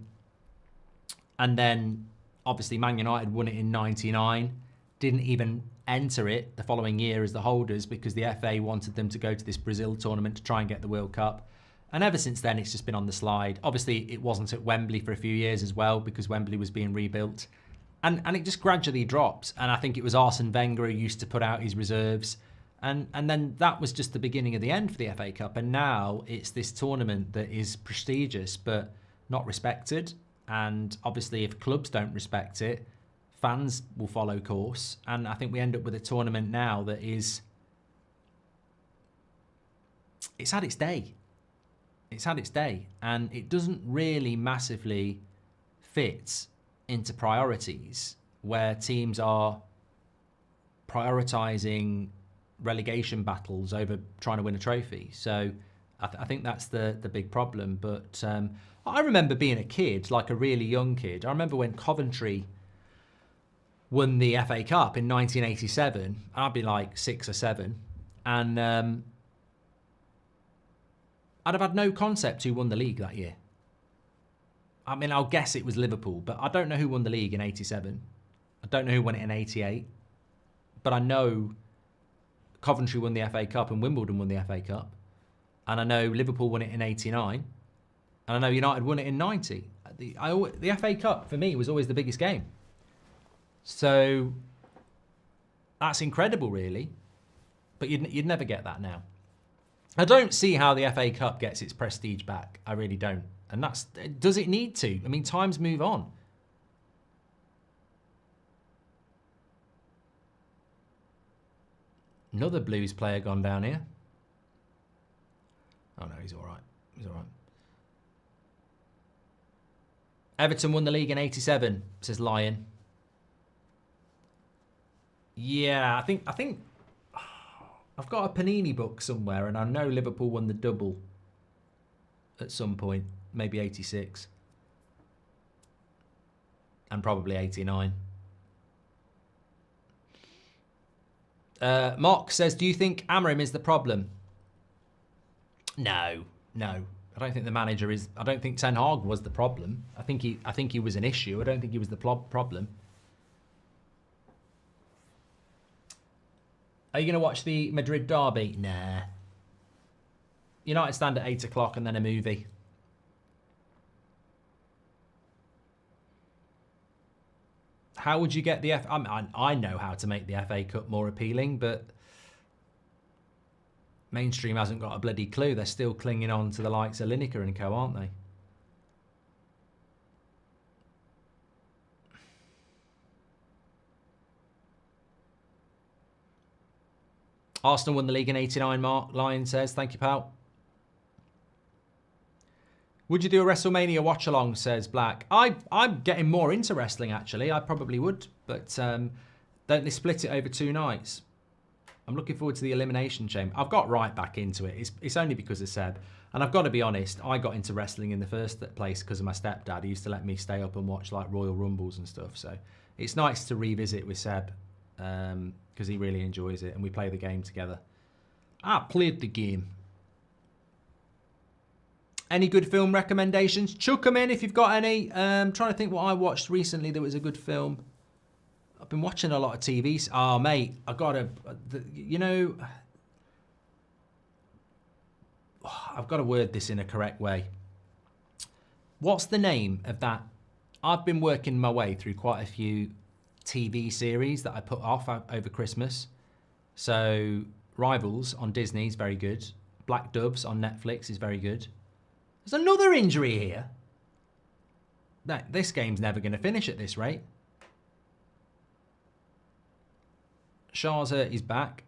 then, obviously, Man United won it in 99, didn't even enter it the following year as the holders because the FA wanted them to go to this Brazil tournament to try and get the World Cup. And ever since then, it's just been on the slide. Obviously, it wasn't at Wembley for a few years as well because Wembley was being rebuilt. And it just gradually dropped. And I think it was Arsene Wenger who used to put out his reserves. And then that was just the beginning of the end for the FA Cup. And now it's this tournament that is prestigious but not respected. And obviously if clubs don't respect it, fans will follow course. And I think we end up with a tournament now that is... It's had its day. It's had its day. And it doesn't really massively fit into priorities where teams are prioritising relegation battles over trying to win a trophy. So I think that's the big problem. But I remember being a kid, like a really young kid. I remember when Coventry won the FA Cup in 1987. I'd be like 6 or 7. And I'd have had no concept who won the league that year. I mean, I'll guess it was Liverpool, but I don't know who won the league in 87. I don't know who won it in 88. But I know Coventry won the FA Cup and Wimbledon won the FA Cup. And I know Liverpool won it in 89. And I know United won it in 90. The FA Cup, for me, was always the biggest game. So that's incredible, really. But you'd never get that now. I don't see how the FA Cup gets its prestige back. I really don't. And does it need to? I mean, times move on. Another Blues player gone down here. Oh no, he's all right. He's all right. Everton won the league in 87, says Lion. Yeah, I think I've got a Panini book somewhere, and I know Liverpool won the double at some point. Maybe 86. And probably 89. Mark says, do you think Amorim is the problem? No. I don't think the manager is. I don't think Ten Hag was the problem. I think he was an issue. I don't think he was the problem. Are you going to watch the Madrid derby? Nah. United stand at 8 o'clock and then a movie. How would you get the I know how to make the FA Cup more appealing, but mainstream hasn't got a bloody clue. They're still clinging on to the likes of Lineker and co, aren't they? Arsenal won the league in 89, Mark Lyon says. Thank you, pal. Would you do a WrestleMania watch-along, says Black. I'm getting more into wrestling, actually. I probably would, but don't they split it over 2 nights? I'm looking forward to the Elimination Chamber. I've got right back into it. It's only because of Seb. And I've got to be honest, I got into wrestling in the first place because of my stepdad. He used to let me stay up and watch like Royal Rumbles and stuff. So it's nice to revisit with Seb because he really enjoys it and we play the game together. I played the game. Any good film recommendations? Chuck them in if you've got any. I'm trying to think what I watched recently that was a good film. I've been watching a lot of TV. Oh, mate, I got to, you know, I've got to word this in a correct way. What's the name of that? I've been working my way through quite a few TV series that I put off over Christmas. So Rivals on Disney is very good. Black Doves on Netflix is very good. There's another injury here. This game's never going to finish at this rate. Sharza is back.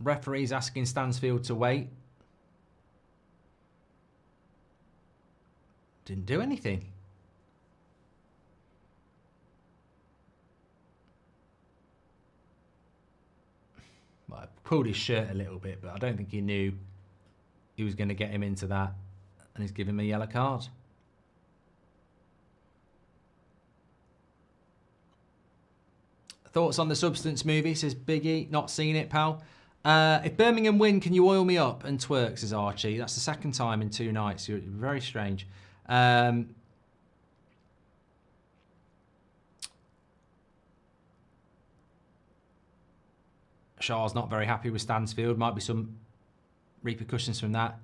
Referee's asking Stansfield to wait. Didn't do anything. Well, I pulled his shirt a little bit, but I don't think he knew he was going to get him into that. And he's giving me a yellow card. Thoughts on the Substance movie, says Biggie. Not seen it, pal. If Birmingham win, can you oil me up and twerk, says Archie. That's the second time in 2 nights. You're very strange. Shaw's not very happy with Stansfield. Might be some repercussions from that.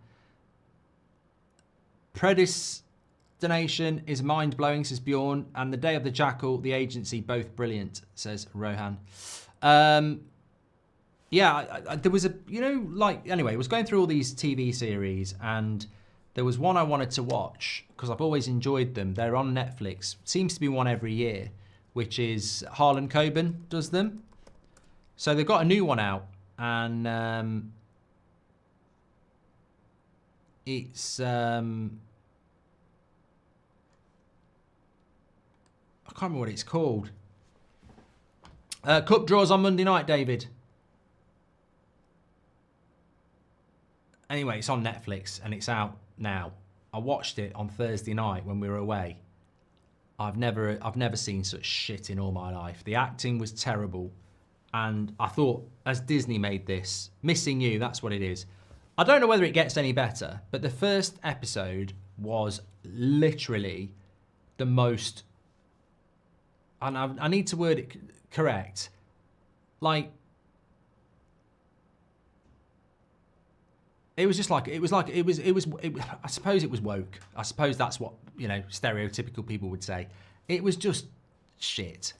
Predestination is mind-blowing, says Bjorn. And The Day of the Jackal, The Agency, both brilliant, says Rohan. Yeah, there was a, you know, like, anyway, I was going through all these TV series and there was one I wanted to watch because I've always enjoyed them. They're on Netflix. Seems to be one every year, which is Harlan Coben does them. So they've got a new one out and it's, I can't remember what it's called. Cup draws on Monday night, David. Anyway, it's on Netflix and it's out now. I watched it on Thursday night when we were away. I've never seen such shit in all my life. The acting was terrible. And I thought, as Disney made this, Missing You, that's what it is. I don't know whether it gets any better, but the first episode was literally the most, and I need to word it correct, like, it was just like, it was, I suppose it was woke. I suppose that's what, you know, stereotypical people would say. It was just shit.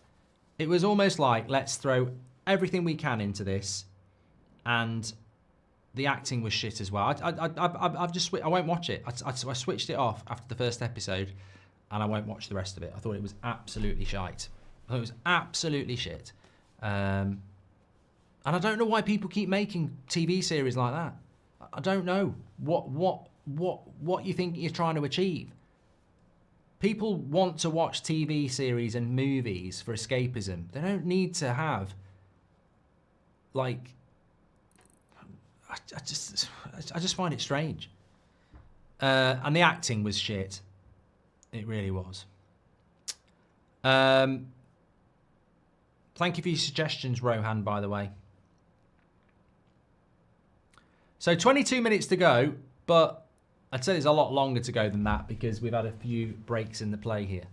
It was almost like, let's throw everything we can into this, and the acting was shit as well. I won't watch it. I switched it off after the first episode, and I won't watch the rest of it. I thought it was absolutely shite. I thought it was absolutely shit. And I don't know why people keep making TV series like that. I don't know what you think you're trying to achieve. People want to watch TV series and movies for escapism. They don't need to have, like, I just find it strange. And the acting was shit. It really was. Thank you for your suggestions, Rohan, by the way. So 22 minutes to go, but I'd say there's a lot longer to go than that because we've had a few breaks in the play here.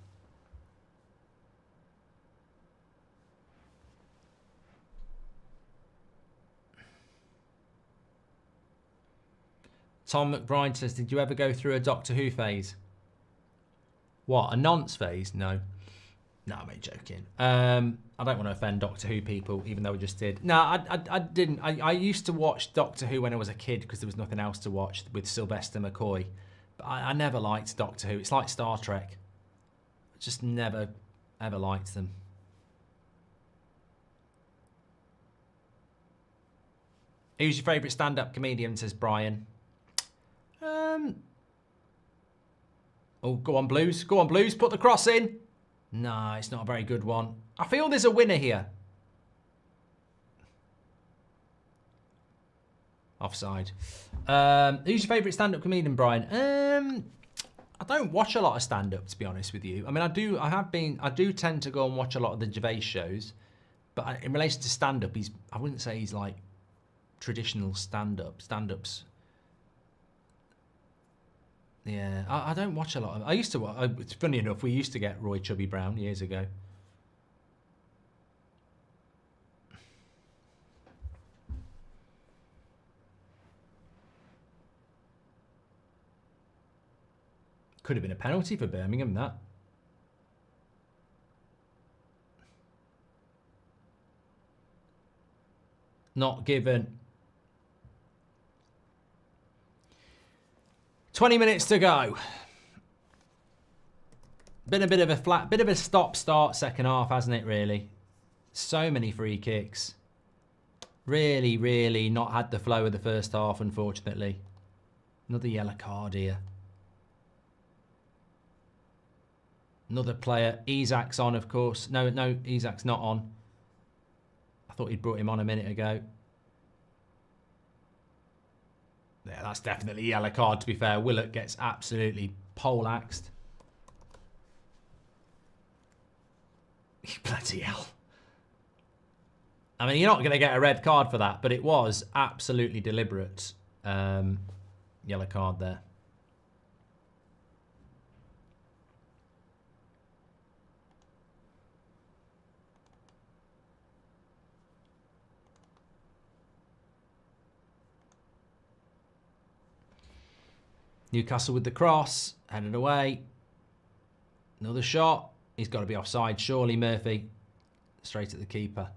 Tom McBride says, did you ever go through a Doctor Who phase? What, a nonce phase? No. No, I'm only joking. I don't want to offend Doctor Who people, even though we just did. No, I didn't. I used to watch Doctor Who when I was a kid because there was nothing else to watch with Sylvester McCoy. But I never liked Doctor Who. It's like Star Trek. I just never, ever liked them. Who's your favourite stand-up comedian, says Brian. Oh, go on, Blues. Go on, Blues. Put the cross in. No, it's not a very good one. I feel there's a winner here. Offside. Who's your favourite stand-up comedian, Brian? I don't watch a lot of stand-up, to be honest with you. I mean, I do tend to go and watch a lot of the Gervais shows, but in relation to stand-up, I wouldn't say he's like traditional stand-ups. Yeah, I don't watch a lot of. I used to. It's funny enough. We used to get Roy Chubby Brown years ago. Could have been a penalty for Birmingham, that. Not given. 20 minutes to go. Been a bit of a stop-start second half, hasn't it, really? So many free kicks. Really, really not had the flow of the first half, unfortunately. Another yellow card here. Another player. Isak's on, of course. No, Isak's not on. I thought he'd brought him on a minute ago. Yeah, that's definitely a yellow card, to be fair. Willock gets absolutely poleaxed. Bloody hell. I mean, you're not going to get a red card for that, but it was absolutely deliberate. Yellow card there. Newcastle with the cross, headed away. Another shot. He's got to be offside, surely, Murphy. Straight at the keeper.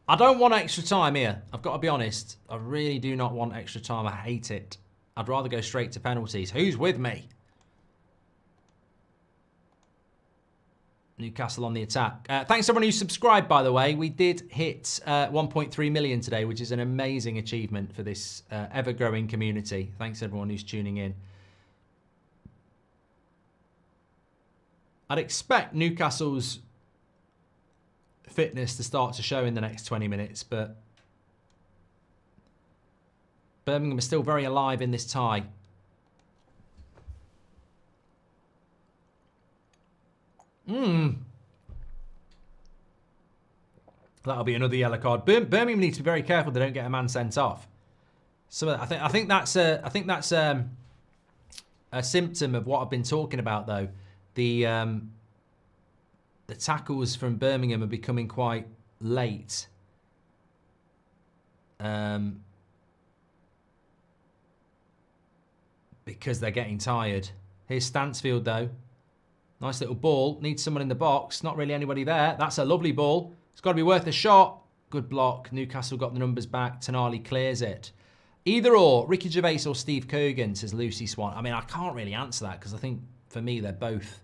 I don't want extra time here. I've got to be honest. I really do not want extra time. I hate it. I'd rather go straight to penalties. Who's with me? Newcastle on the attack. Thanks everyone who subscribed, by the way. We did hit 1.3 million today, which is an amazing achievement for this ever-growing community. Thanks everyone who's tuning in. I'd expect Newcastle's fitness to start to show in the next 20 minutes, but Birmingham is still very alive in this tie. That'll be another yellow card. Birmingham needs to be very careful they don't get a man sent off. So I think that's a symptom of what I've been talking about, though. The tackles from Birmingham are becoming quite late. Because they're getting tired. Here's Stansfield, though. Nice little ball. Needs someone in the box. Not really anybody there. That's a lovely ball. It's got to be worth a shot. Good block. Newcastle got the numbers back. Tonali clears it. Either or, Ricky Gervais or Steve Coogan, says Lucy Swan. I mean, I can't really answer that because I think, for me, they're both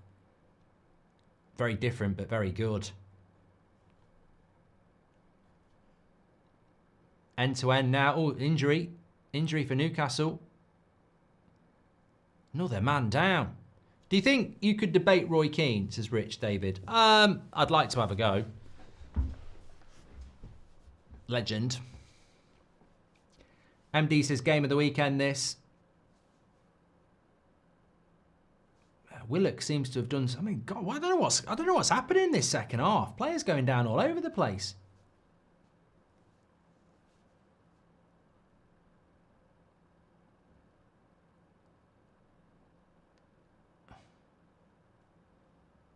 very different but very good. End-to-end now. Oh, injury. Injury for Newcastle. Another man down. Do you think you could debate Roy Keane, says Rich David? I'd like to have a go. Legend. MD says game of the weekend this. Willock seems to have done. I mean, God, I don't know what's happening in this second half. Players going down all over the place.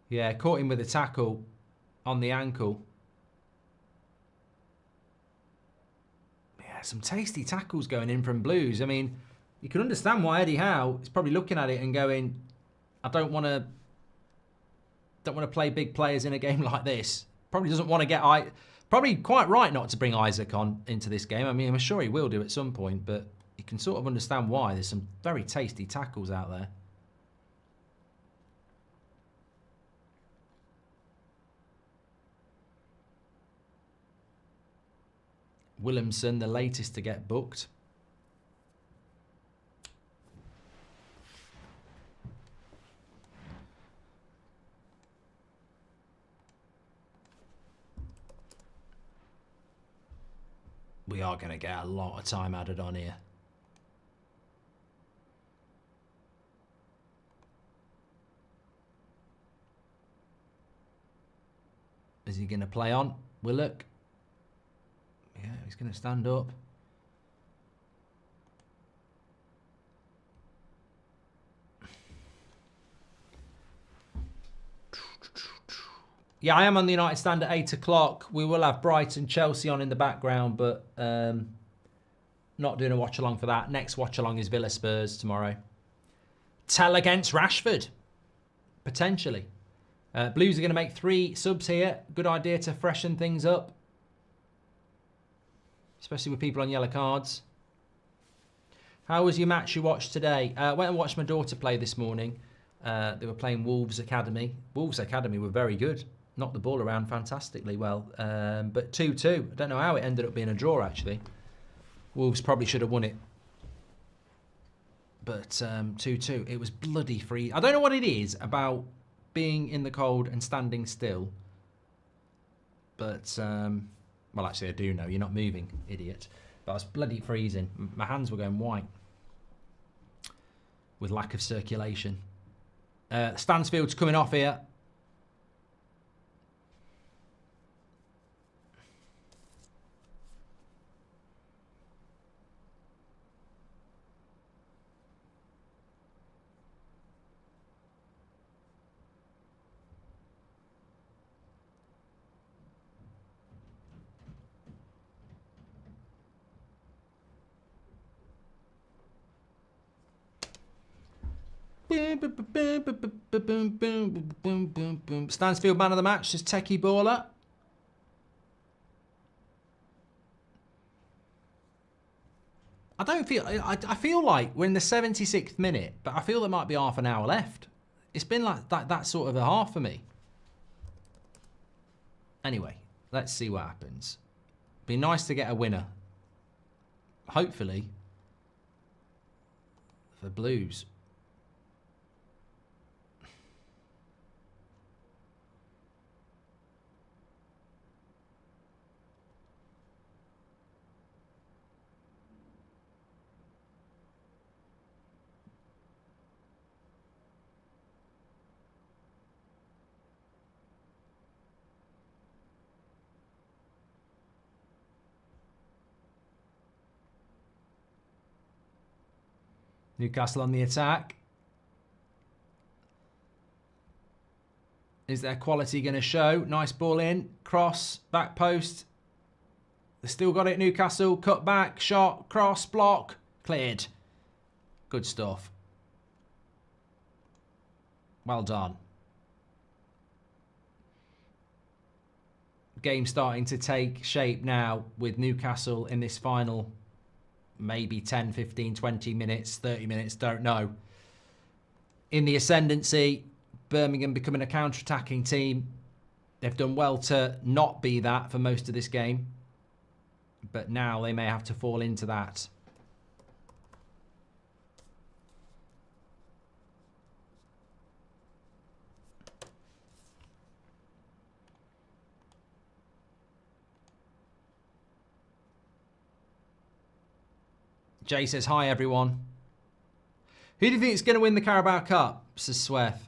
Yeah, caught him with a tackle on the ankle. Yeah, some tasty tackles going in from Blues. I mean, you can understand why Eddie Howe is probably looking at it and going, I don't want to play big players in a game like this. Probably doesn't want to get probably quite right not to bring Isaac on into this game. I mean, I'm sure he will do at some point, but you can sort of understand why. There's some very tasty tackles out there. Williamson, the latest to get booked. We are going to get a lot of time added on here. Is he going to play on? Willock? Yeah, he's going to stand up. Yeah, I am on the United stand at 8 o'clock. We will have Brighton, Chelsea on in the background, but not doing a watch-along for that. Next watch-along is Villa Spurs tomorrow. Tell against Rashford, potentially. Blues are going to make 3 subs here. Good idea to freshen things up, especially with people on yellow cards. How was your match you watched today? Went and watched my daughter play this morning. They were playing Wolves Academy. Wolves Academy were very good. Knocked the ball around fantastically well. But 2-2. I don't know how it ended up being a draw, actually. Wolves probably should have won it. But 2-2. It was bloody free. I don't know what it is about being in the cold and standing still. But, well, actually, I do know. You're not moving, idiot. But I was bloody freezing. My hands were going white with lack of circulation. Stansfield's coming off here. Stansfield man of the match is Techie Baller. I feel like we're in the 76th minute, but I feel there might be half an hour left. It's been like that sort of a half for me. Anyway, let's see what happens. Be nice to get a winner. Hopefully. For Blues. Newcastle on the attack. Is their quality going to show? Nice ball in. Cross. Back post. They still got it, Newcastle. Cut back. Shot. Cross. Block. Cleared. Good stuff. Well done. Game starting to take shape now with Newcastle in this final maybe 10, 15, 20 minutes, 30 minutes, don't know. In the ascendancy, Birmingham becoming a counter-attacking team. They've done well to not be that for most of this game. But now they may have to fall into that. Jay says, hi, everyone. Who do you think is going to win the Carabao Cup? Says Sweth.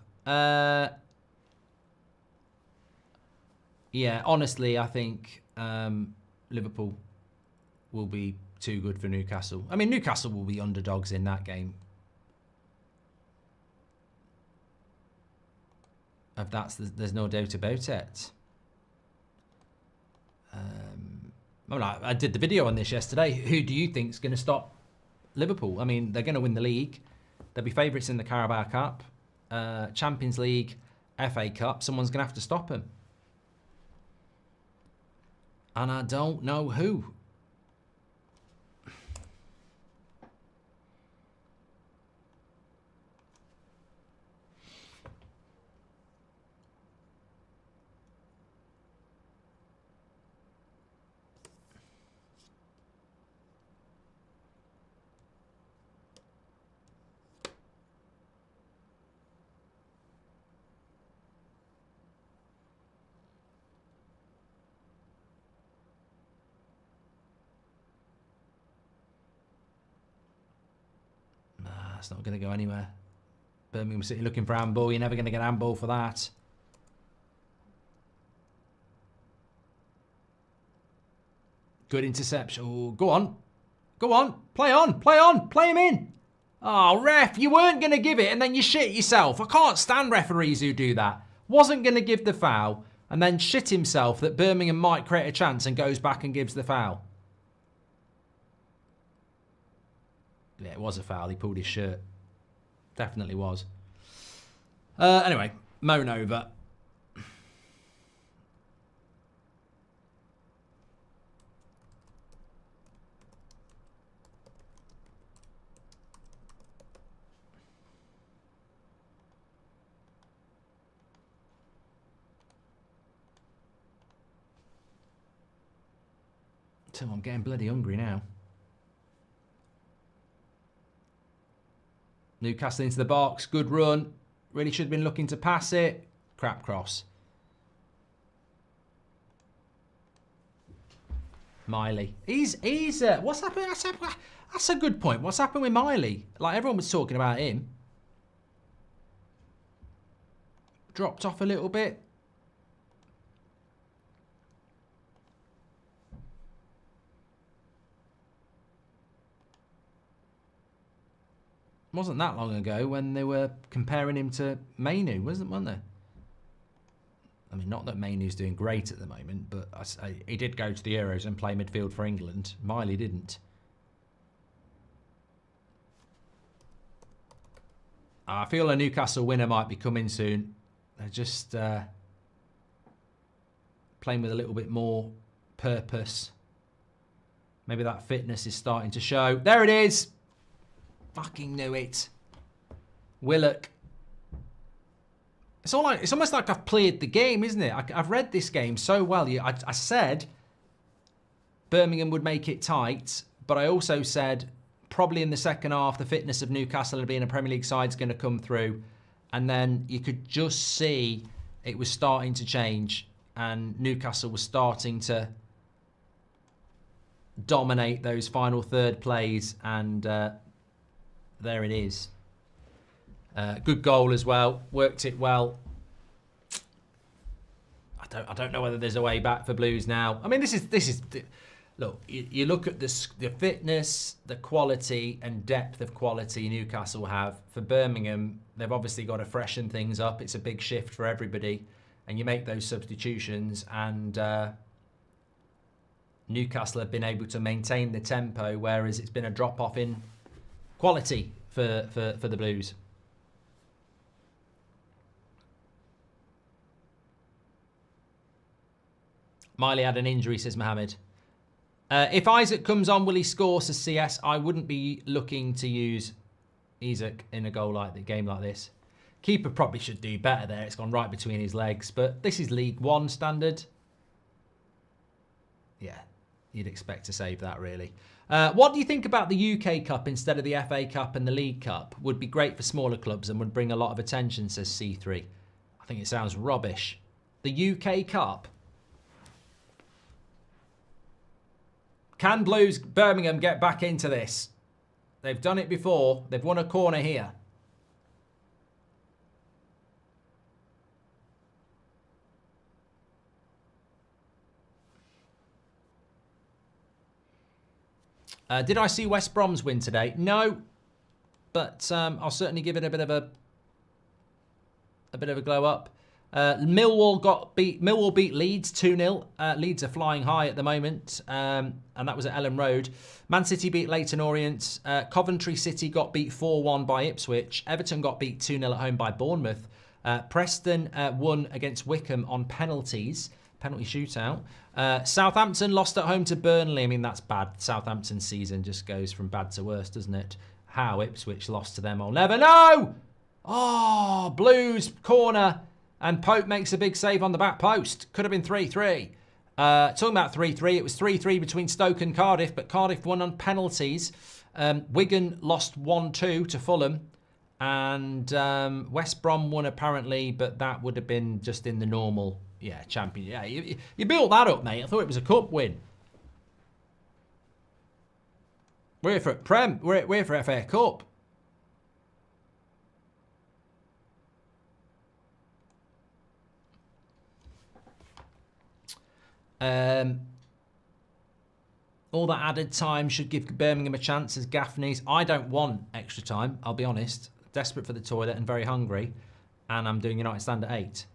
Yeah, honestly, I think Liverpool will be too good for Newcastle. I mean, Newcastle will be underdogs in that game. Of that, there's no doubt about it. I did the video on this yesterday. Who do you think is going to stop Liverpool? I mean, they're going to win the league. They'll be favourites in the Carabao Cup. Champions League, FA Cup. Someone's going to have to stop them. And I don't know who. That's not going to go anywhere. Birmingham City looking for handball. You're never going to get handball for that. Good interception. Oh, go on. Go on. Play on. Play on. Play him in. Oh, ref, you weren't going to give it and then you shit yourself. I can't stand referees who do that. Wasn't going to give the foul and then shit himself that Birmingham might create a chance and goes back and gives the foul. Yeah, it was a foul. He pulled his shirt. Definitely was. Anyway, moan over. So I'm getting bloody hungry now. Newcastle into the box. Good run. Really should have been looking to pass it. Crap cross. Miley. He's what's happened? That's a good point. What's happened with Miley? Like, everyone was talking about him. Dropped off a little bit. Wasn't that long ago when they were comparing him to Mainu, wasn't there? I mean, not that Mainu's doing great at the moment, but he did go to the Euros and play midfield for England. Miley didn't. I feel a Newcastle winner might be coming soon. They're just playing with a little bit more purpose. Maybe that fitness is starting to show. There it is. Fucking knew it. Willock. It's almost like I've played the game, isn't it? I've read this game so well. I said Birmingham would make it tight, but I also said probably in the second half the fitness of Newcastle and being a Premier League side is going to come through, and then you could just see it was starting to change, and Newcastle was starting to dominate those final third plays, and there it is. Good goal as well. Worked it well. I don't know whether there's a way back for Blues now. I mean, this is. Look, you look at the fitness, the quality and depth of quality Newcastle have. For Birmingham, they've obviously got to freshen things up. It's a big shift for everybody, and you make those substitutions, and Newcastle have been able to maintain the tempo, whereas it's been a drop off in quality for the Blues. Miley had an injury, says Mohammed. If Isaac comes on, will he score, says CS? I wouldn't be looking to use Isaac in a game like this. Keeper probably should do better there. It's gone right between his legs. But this is League One standard. Yeah, you'd expect to save that, really. What do you think about the UK Cup instead of the FA Cup and the League Cup? Would be great for smaller clubs and would bring a lot of attention, says C3. I think it sounds rubbish. The UK Cup? Can Blues Birmingham get back into this? They've done it before. They've won a corner here. Did I see West Brom's win today? No, but I'll certainly give it a bit of a glow up. Millwall beat Leeds 2-0. Leeds are flying high at the moment, and that was at Ellen Road. Man City beat Leyton Orient. Coventry City got beat 4-1 by Ipswich. Everton got beat 2-0 at home by Bournemouth. Preston won against Wickham on penalties. Penalty shootout. Southampton lost at home to Burnley. I mean, that's bad. Southampton's season just goes from bad to worse, doesn't it? How Ipswich lost to them, I'll never know. Oh, Blues corner. And Pope makes a big save on the back post. Could have been 3-3. Talking about 3-3, it was 3-3 between Stoke and Cardiff, but Cardiff won on penalties. Wigan lost 1-2 to Fulham. And West Brom won apparently, but that would have been just in the normal, champion. Yeah, you built that up, mate. I thought it was a cup win. We're here for Prem. We're here for FA Cup. All that added time should give Birmingham a chance as Gaffney's. I don't want extra time, I'll be honest. Desperate for the toilet and very hungry. And I'm doing United stand at 8.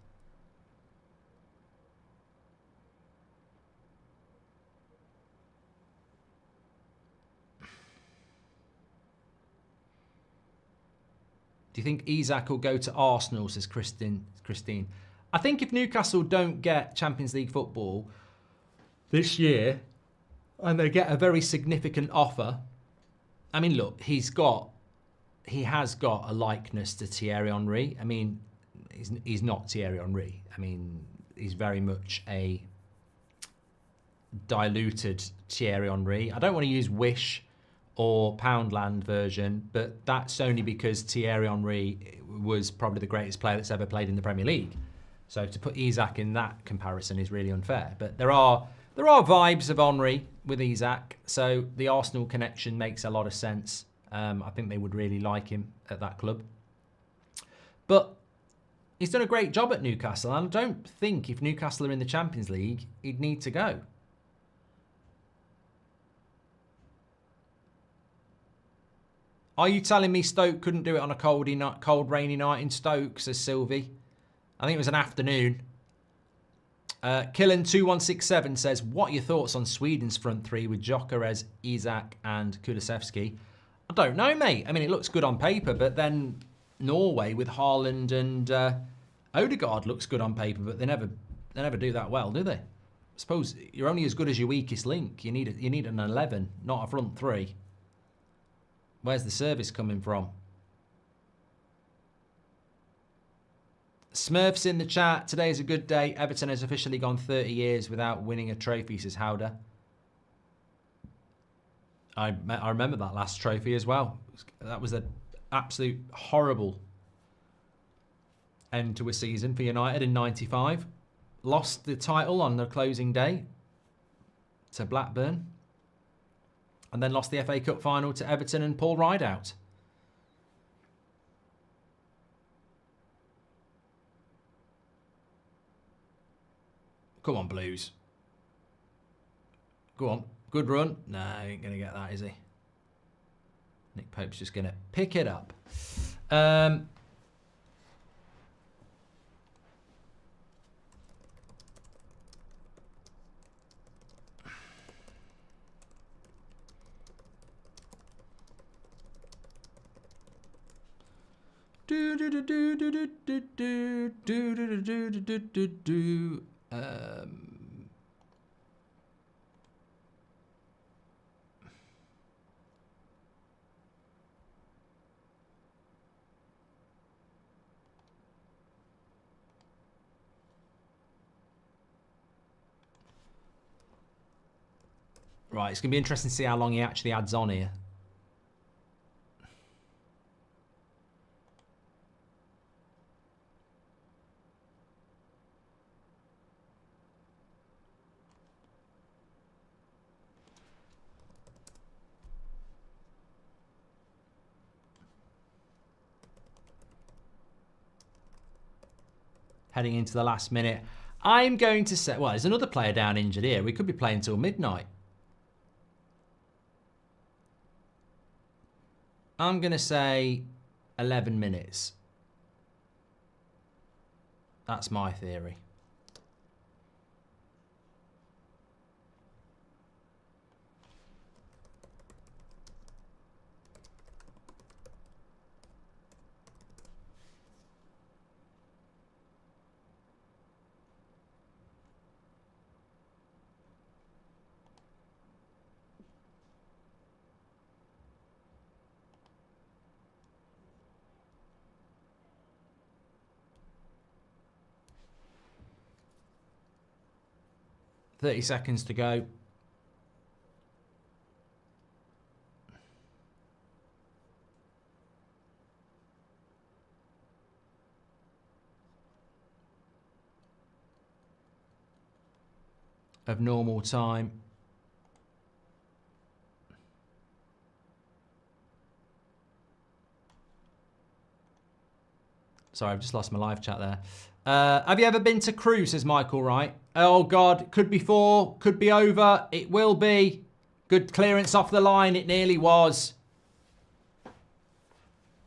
Do you think Isak will go to Arsenal, says Christine? I think if Newcastle don't get Champions League football this year, and they get a very significant offer, I mean, look, he has got a likeness to Thierry Henry. I mean, he's not Thierry Henry. I mean, he's very much a diluted Thierry Henry. I don't want to use Wish or Poundland version, but that's only because Thierry Henry was probably the greatest player that's ever played in the Premier League. So to put Isak in that comparison is really unfair. But there are vibes of Henry with Isak, so the Arsenal connection makes a lot of sense. I think they would really like him at that club. But he's done a great job at Newcastle, and I don't think if Newcastle are in the Champions League, he'd need to go. Are you telling me Stoke couldn't do it on a cold, rainy night in Stoke, says Sylvie? I think it was an afternoon. Killen2167 says, what are your thoughts on Sweden's front three with Gyökeres, Isak and Kulusevski? I don't know, mate. I mean, it looks good on paper, but then Norway with Haaland and Odegaard looks good on paper, but they never do that well, do they? I suppose you're only as good as your weakest link. You need an 11, not a front three. Where's the service coming from? Smurfs in the chat. Today is a good day. Everton has officially gone 30 years without winning a trophy, says Howder. I remember that last trophy as well. That was an absolute horrible end to a season for United in '95. Lost the title on the closing day to Blackburn. And then lost the FA Cup final to Everton and Paul Rideout. Come on, Blues. Go on. Good run. No, he ain't going to get that, is he? Nick Pope's just going to pick it up. Right, it's going to be interesting to see how long he actually adds on here. Heading into the last minute. I'm going to say, well, there's another player down injured here. We could be playing till midnight. I'm going to say 11 minutes. That's my theory. Thirty seconds to go. Of normal time. Sorry, I've just lost my live chat there. Have you ever been to Crewe, says Michael Wright. Oh, God. Could be 4. Could be over. It will be. Good clearance off the line. It nearly was.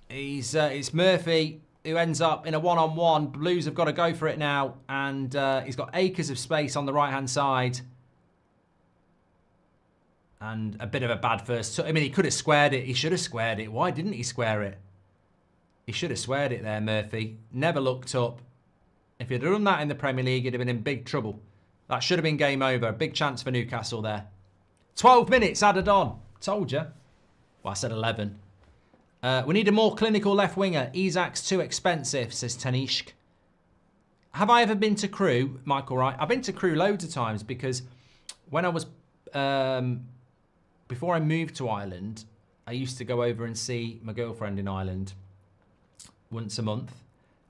It's Murphy who ends up in a one-on-one. Blues have got to go for it now. And he's got acres of space on the right-hand side. And a bit of a bad first. I mean, he could have squared it. He should have squared it. Why didn't he square it? He should have squared it there, Murphy. Never looked up. If he'd done that in the Premier League, he'd have been in big trouble. That should have been game over. Big chance for Newcastle there. 12 minutes added on. Told you. Well, I said 11. We need a more clinical left winger. Isak's too expensive, says Tanishk. Have I ever been to Crewe? Michael Wright. I've been to Crewe loads of times because when I was... before I moved to Ireland, I used to go over and see my girlfriend in Ireland once a month.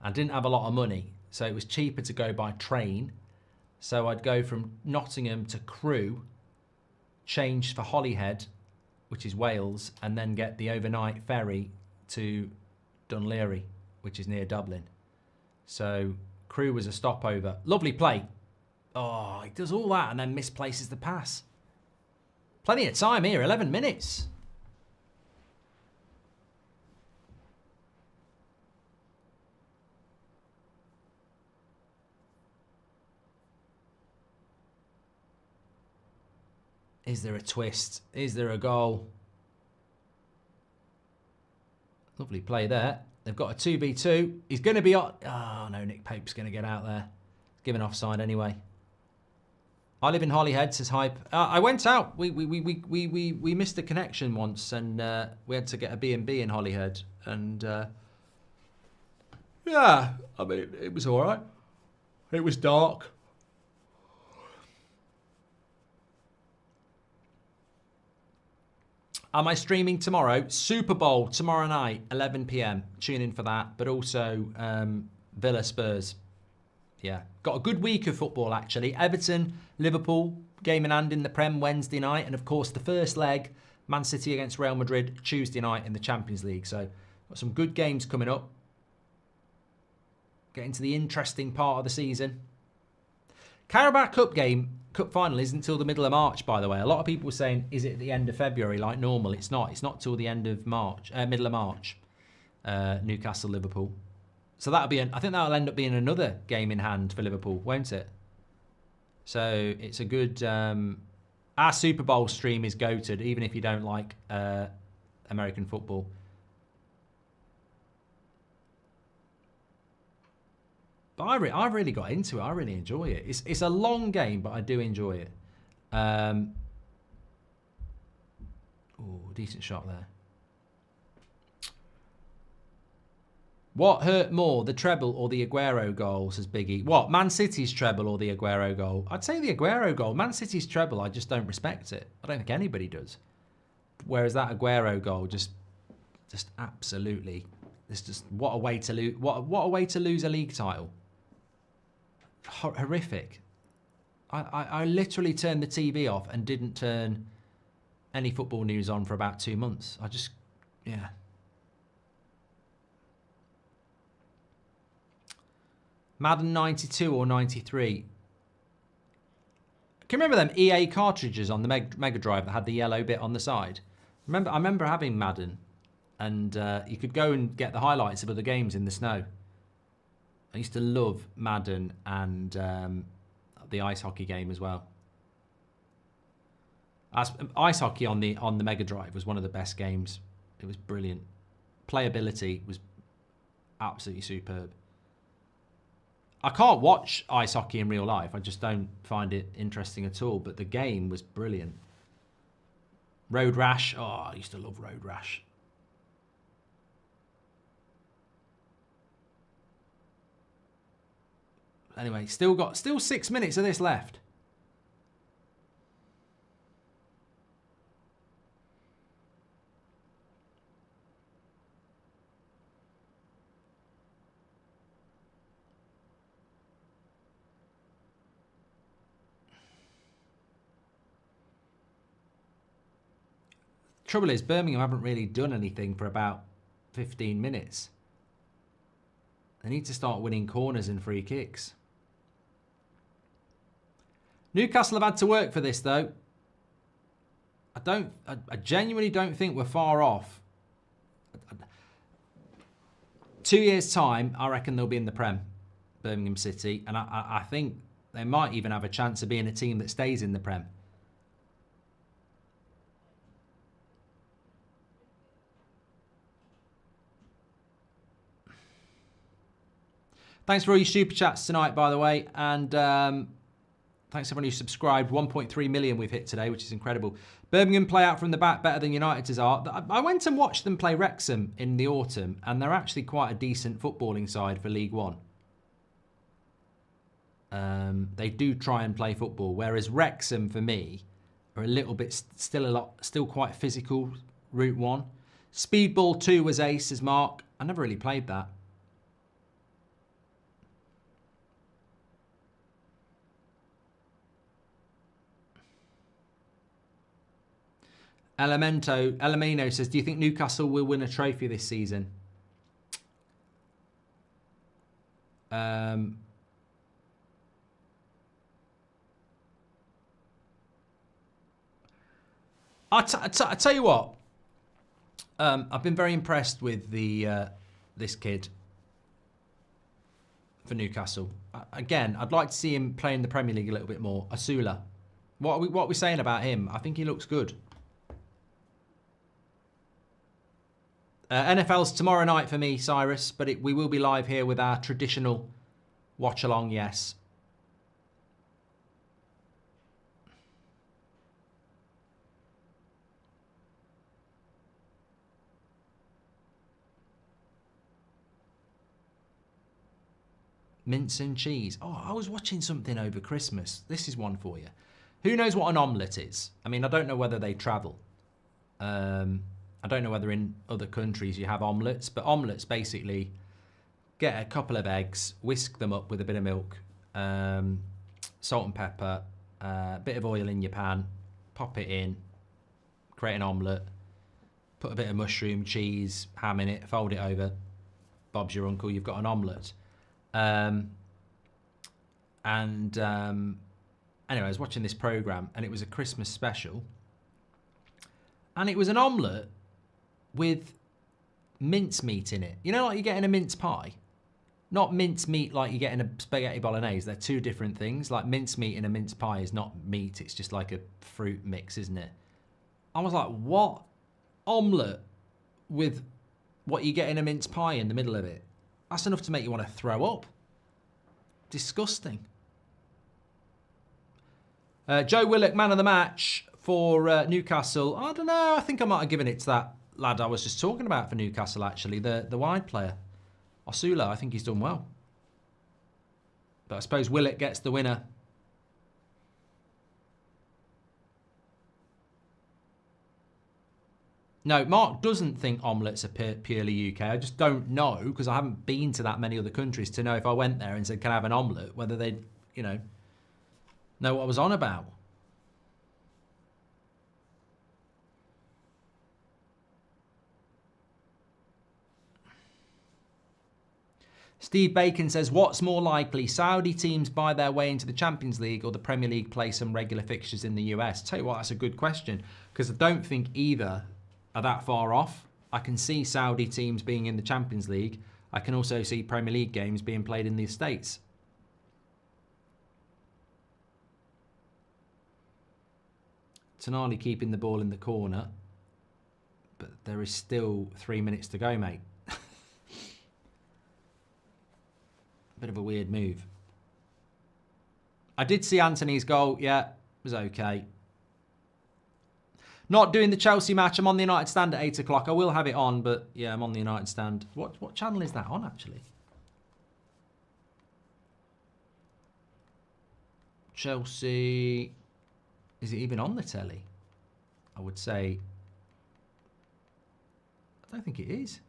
I didn't have a lot of money, so it was cheaper to go by train. So I'd go from Nottingham to Crewe, change for Holyhead, which is Wales, and then get the overnight ferry to Dunleary, which is near Dublin. So Crewe was a stopover. Lovely play. Oh, he does all that and then misplaces the pass. Plenty of time here, 11 minutes. Is there a twist? Is there a goal? Lovely play there. They've got a 2v2. He's going to be on... Oh, no, Nick Pope's going to get out there. Given offside anyway. I live in Holyhead, says Hype. I went out. We missed a connection once, and we had to get a B&B in Holyhead. And yeah, I mean, it was all right. It was dark. Am I streaming tomorrow? Super Bowl tomorrow night, 11 p.m. Tune in for that. But also Villa Spurs. Yeah, got a good week of football, actually. Everton, Liverpool, game in hand in the Prem Wednesday night. And, of course, the first leg, Man City against Real Madrid, Tuesday night in the Champions League. So, got some good games coming up. Getting to the interesting part of the season. Carabao Cup final isn't until the middle of March, by the way. A lot of people were saying, is it at the end of February like normal? It's not. It's not till the end of March, middle of March. Newcastle, Liverpool. So that'll be, I think that'll end up being another game in hand for Liverpool, won't it? So it's a good, our Super Bowl stream is goated, even if you don't like American football. But I really got into it. I really enjoy it. It's a long game, but I do enjoy it. Oh, decent shot there. What hurt more, the treble or the Aguero goal, says Biggie. What, Man City's treble or the Aguero goal? I'd say the Aguero goal. Man City's treble, I just don't respect it. I don't think anybody does. Whereas that Aguero goal, just absolutely, it's just what a way to lose. What a way to lose a league title. Horrific. I literally turned the TV off and didn't turn any football news on for about 2 months. Yeah. Madden 92 or 93. Can you remember them EA cartridges on the Mega Drive that had the yellow bit on the side? I remember having Madden, and you could go and get the highlights of other games in the snow. I used to love Madden and the ice hockey game as well. Ice hockey on the Mega Drive was one of the best games. It was brilliant. Playability was absolutely superb. I can't watch ice hockey in real life. I just don't find it interesting at all. But the game was brilliant. Road Rash. Oh, I used to love Road Rash. Anyway, still 6 minutes of this left. Trouble is, Birmingham haven't really done anything for about 15 minutes. They need to start winning corners and free kicks. Newcastle have had to work for this, though. I genuinely don't think we're far off. 2 years' time, I reckon they'll be in the Prem, Birmingham City. And I think they might even have a chance of being a team that stays in the Prem. Thanks for all your super chats tonight, by the way. And thanks everyone who subscribed. 1.3 million we've hit today, which is incredible. Birmingham play out from the back better than United's are. I went and watched them play Wrexham in the autumn, and they're actually quite a decent footballing side for League One. They do try and play football, whereas Wrexham, for me, are a little bit still quite physical. Route 1. Speedball 2 was ace, as Mark. I never really played that. Elemino says, do you think Newcastle will win a trophy this season? I tell you what, I've been very impressed with this kid for Newcastle. Again, I'd like to see him play in the Premier League a little bit more. Asula. What are we saying about him? I think he looks good. NFL's tomorrow night for me, Cyrus, but we will be live here with our traditional watch-along, yes. Mince and cheese. Oh, I was watching something over Christmas. This is one for you. Who knows what an omelette is? I mean, I don't know whether they travel. I don't know whether in other countries you have omelettes, but omelettes basically get a couple of eggs, whisk them up with a bit of milk, salt and pepper, a bit of oil in your pan, pop it in, create an omelette, put a bit of mushroom, cheese, ham in it, fold it over. Bob's your uncle, you've got an omelette. Anyway, I was watching this programme and it was a Christmas special. And it was an omelette with mincemeat in it. You know, like you get in a mince pie? Not mincemeat like you get in a spaghetti bolognese. They're two different things. Like mincemeat in a mince pie is not meat. It's just like a fruit mix, isn't it? I was like, what? Omelette with what you get in a mince pie in the middle of it? That's enough to make you want to throw up. Disgusting. Joe Willock, man of the match for Newcastle. I don't know. I think I might have given it to that lad I was just talking about for Newcastle, actually. The wide player. Osula, I think he's done well. But I suppose Willock gets the winner. No, Mark doesn't think omelettes are purely UK. I just don't know, because I haven't been to that many other countries to know if I went there and said, can I have an omelette, whether they'd, know what I was on about. Steve Bacon says, what's more likely, Saudi teams buy their way into the Champions League or the Premier League play some regular fixtures in the US? Tell you what, that's a good question, because I don't think either are that far off. I can see Saudi teams being in the Champions League. I can also see Premier League games being played in the States. Tonali keeping the ball in the corner, but there is still 3 minutes to go, mate. Bit of a weird move. I did see Anthony's goal. Yeah, it was okay. Not doing the Chelsea match. I'm on the United stand at 8 o'clock. I will have it on, but yeah, I'm on the United stand. What channel is that on, actually? Chelsea. Is it even on the telly? I would say. I don't think it is.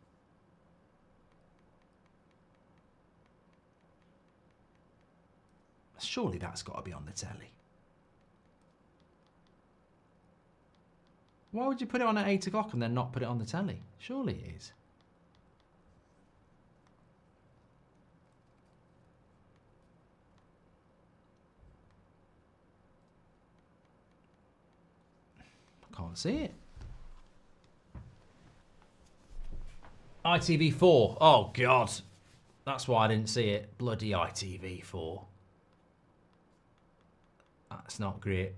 Surely that's got to be on the telly. Why would you put it on at 8 o'clock and then not put it on the telly? Surely it is. Can't see it. ITV4. Oh, God. That's why I didn't see it. Bloody ITV4. That's not great.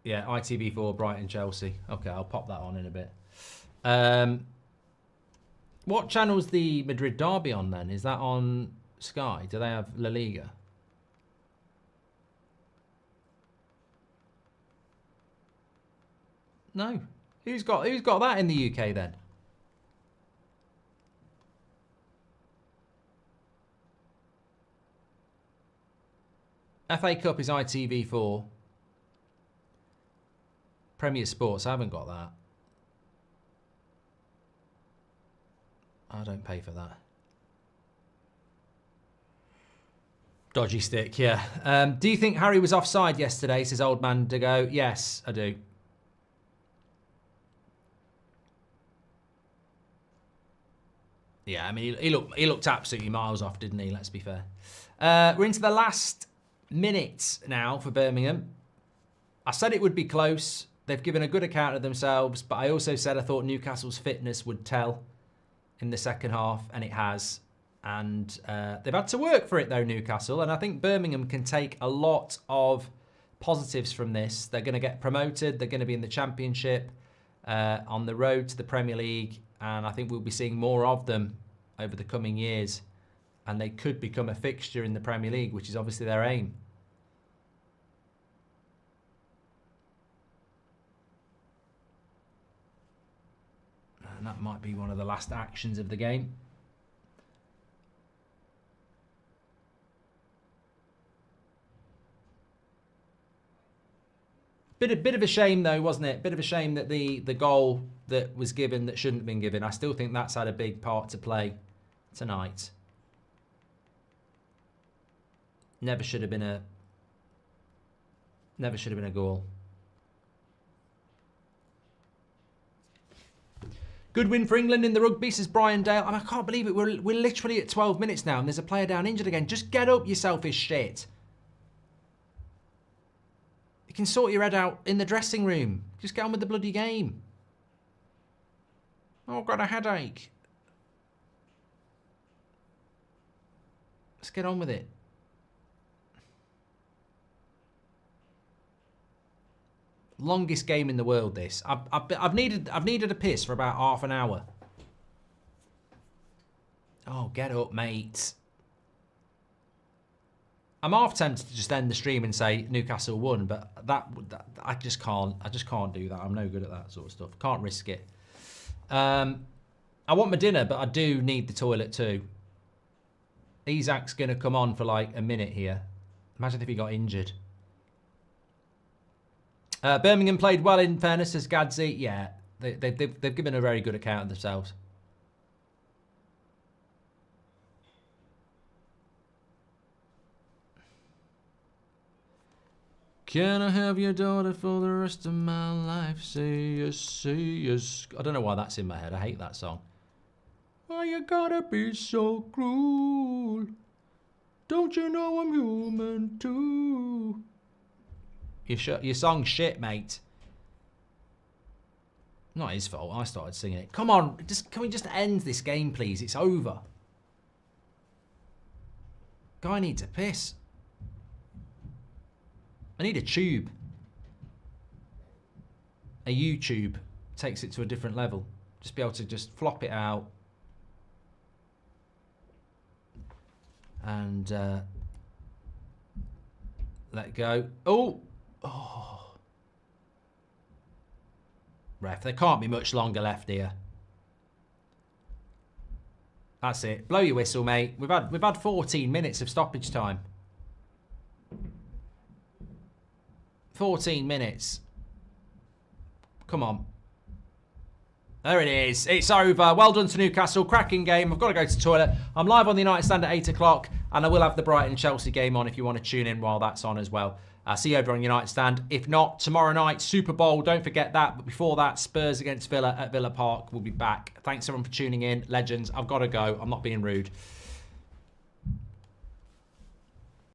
Yeah, ITV4, Brighton, Chelsea. Okay, I'll pop that on in a bit. What channel's the Madrid derby on then? Is that on Sky? Do they have La Liga? No. Who's got that in the UK then? FA Cup is ITV4. Premier Sports, I haven't got that. I don't pay for that. Dodgy stick, yeah. Do you think Harry was offside yesterday, says Old Man Dago? Yes, I do. Yeah, I mean, he looked absolutely miles off, didn't he? Let's be fair. We're into the last minutes now for Birmingham. I said it would be close. They've given a good account of themselves, but I also said I thought Newcastle's fitness would tell in the second half, and it has. And they've had to work for it, though, Newcastle. And I think Birmingham can take a lot of positives from this. They're going to get promoted. They're going to be in the Championship, on the road to the Premier League. And I think we'll be seeing more of them over the coming years. And they could become a fixture in the Premier League, which is obviously their aim. And that might be one of the last actions of the game. Bit of a shame though, wasn't it? Bit of a shame that the goal that was given that shouldn't have been given. I still think that's had a big part to play tonight. Never should have been a goal. Good win for England in the rugby, says Brian Dale. I can't believe it. We're literally at 12 minutes now and there's a player down injured again. Just get up, you selfish shit. You can sort your head out in the dressing room. Just get on with the bloody game. Oh, I've got a headache. Let's get on with it. Longest game in the world, this. I've needed a piss for about half an hour. Oh, get up, mate. I'm half tempted to just end the stream and say Newcastle won, but that I just can't do that. I'm no good at that sort of stuff. Can't risk it. I want my dinner, but I do need the toilet too. Isak's gonna come on for like a minute here. Imagine if he got injured. Birmingham played well in fairness, says Gadzi. Yeah, they've given a very good account of themselves. Can I have your daughter for the rest of my life? Say yes, say yes. I don't know why that's in my head. I hate that song. Why you gotta be so cruel? Don't you know I'm human too? Your song's shit, mate. Not his fault. I started singing it. Come on, can we just end this game, please? It's over. Guy needs a piss. I need a tube. A YouTube takes it to a different level. Just be able to just flop it out. And let go. Oh! Ref, there can't be much longer left here. That's it. Blow your whistle, mate. We've had 14 minutes of stoppage time. 14 minutes. Come on. There it is. It's over. Well done to Newcastle. Cracking game. I've got to go to the toilet. I'm live on the United Stand at 8 o'clock, and I will have the Brighton-Chelsea game on if you want to tune in while that's on as well. See you over on United Stand. If not, tomorrow night, Super Bowl. Don't forget that. But before that, Spurs against Villa at Villa Park. We'll be back. Thanks, everyone, for tuning in. Legends. I've got to go. I'm not being rude.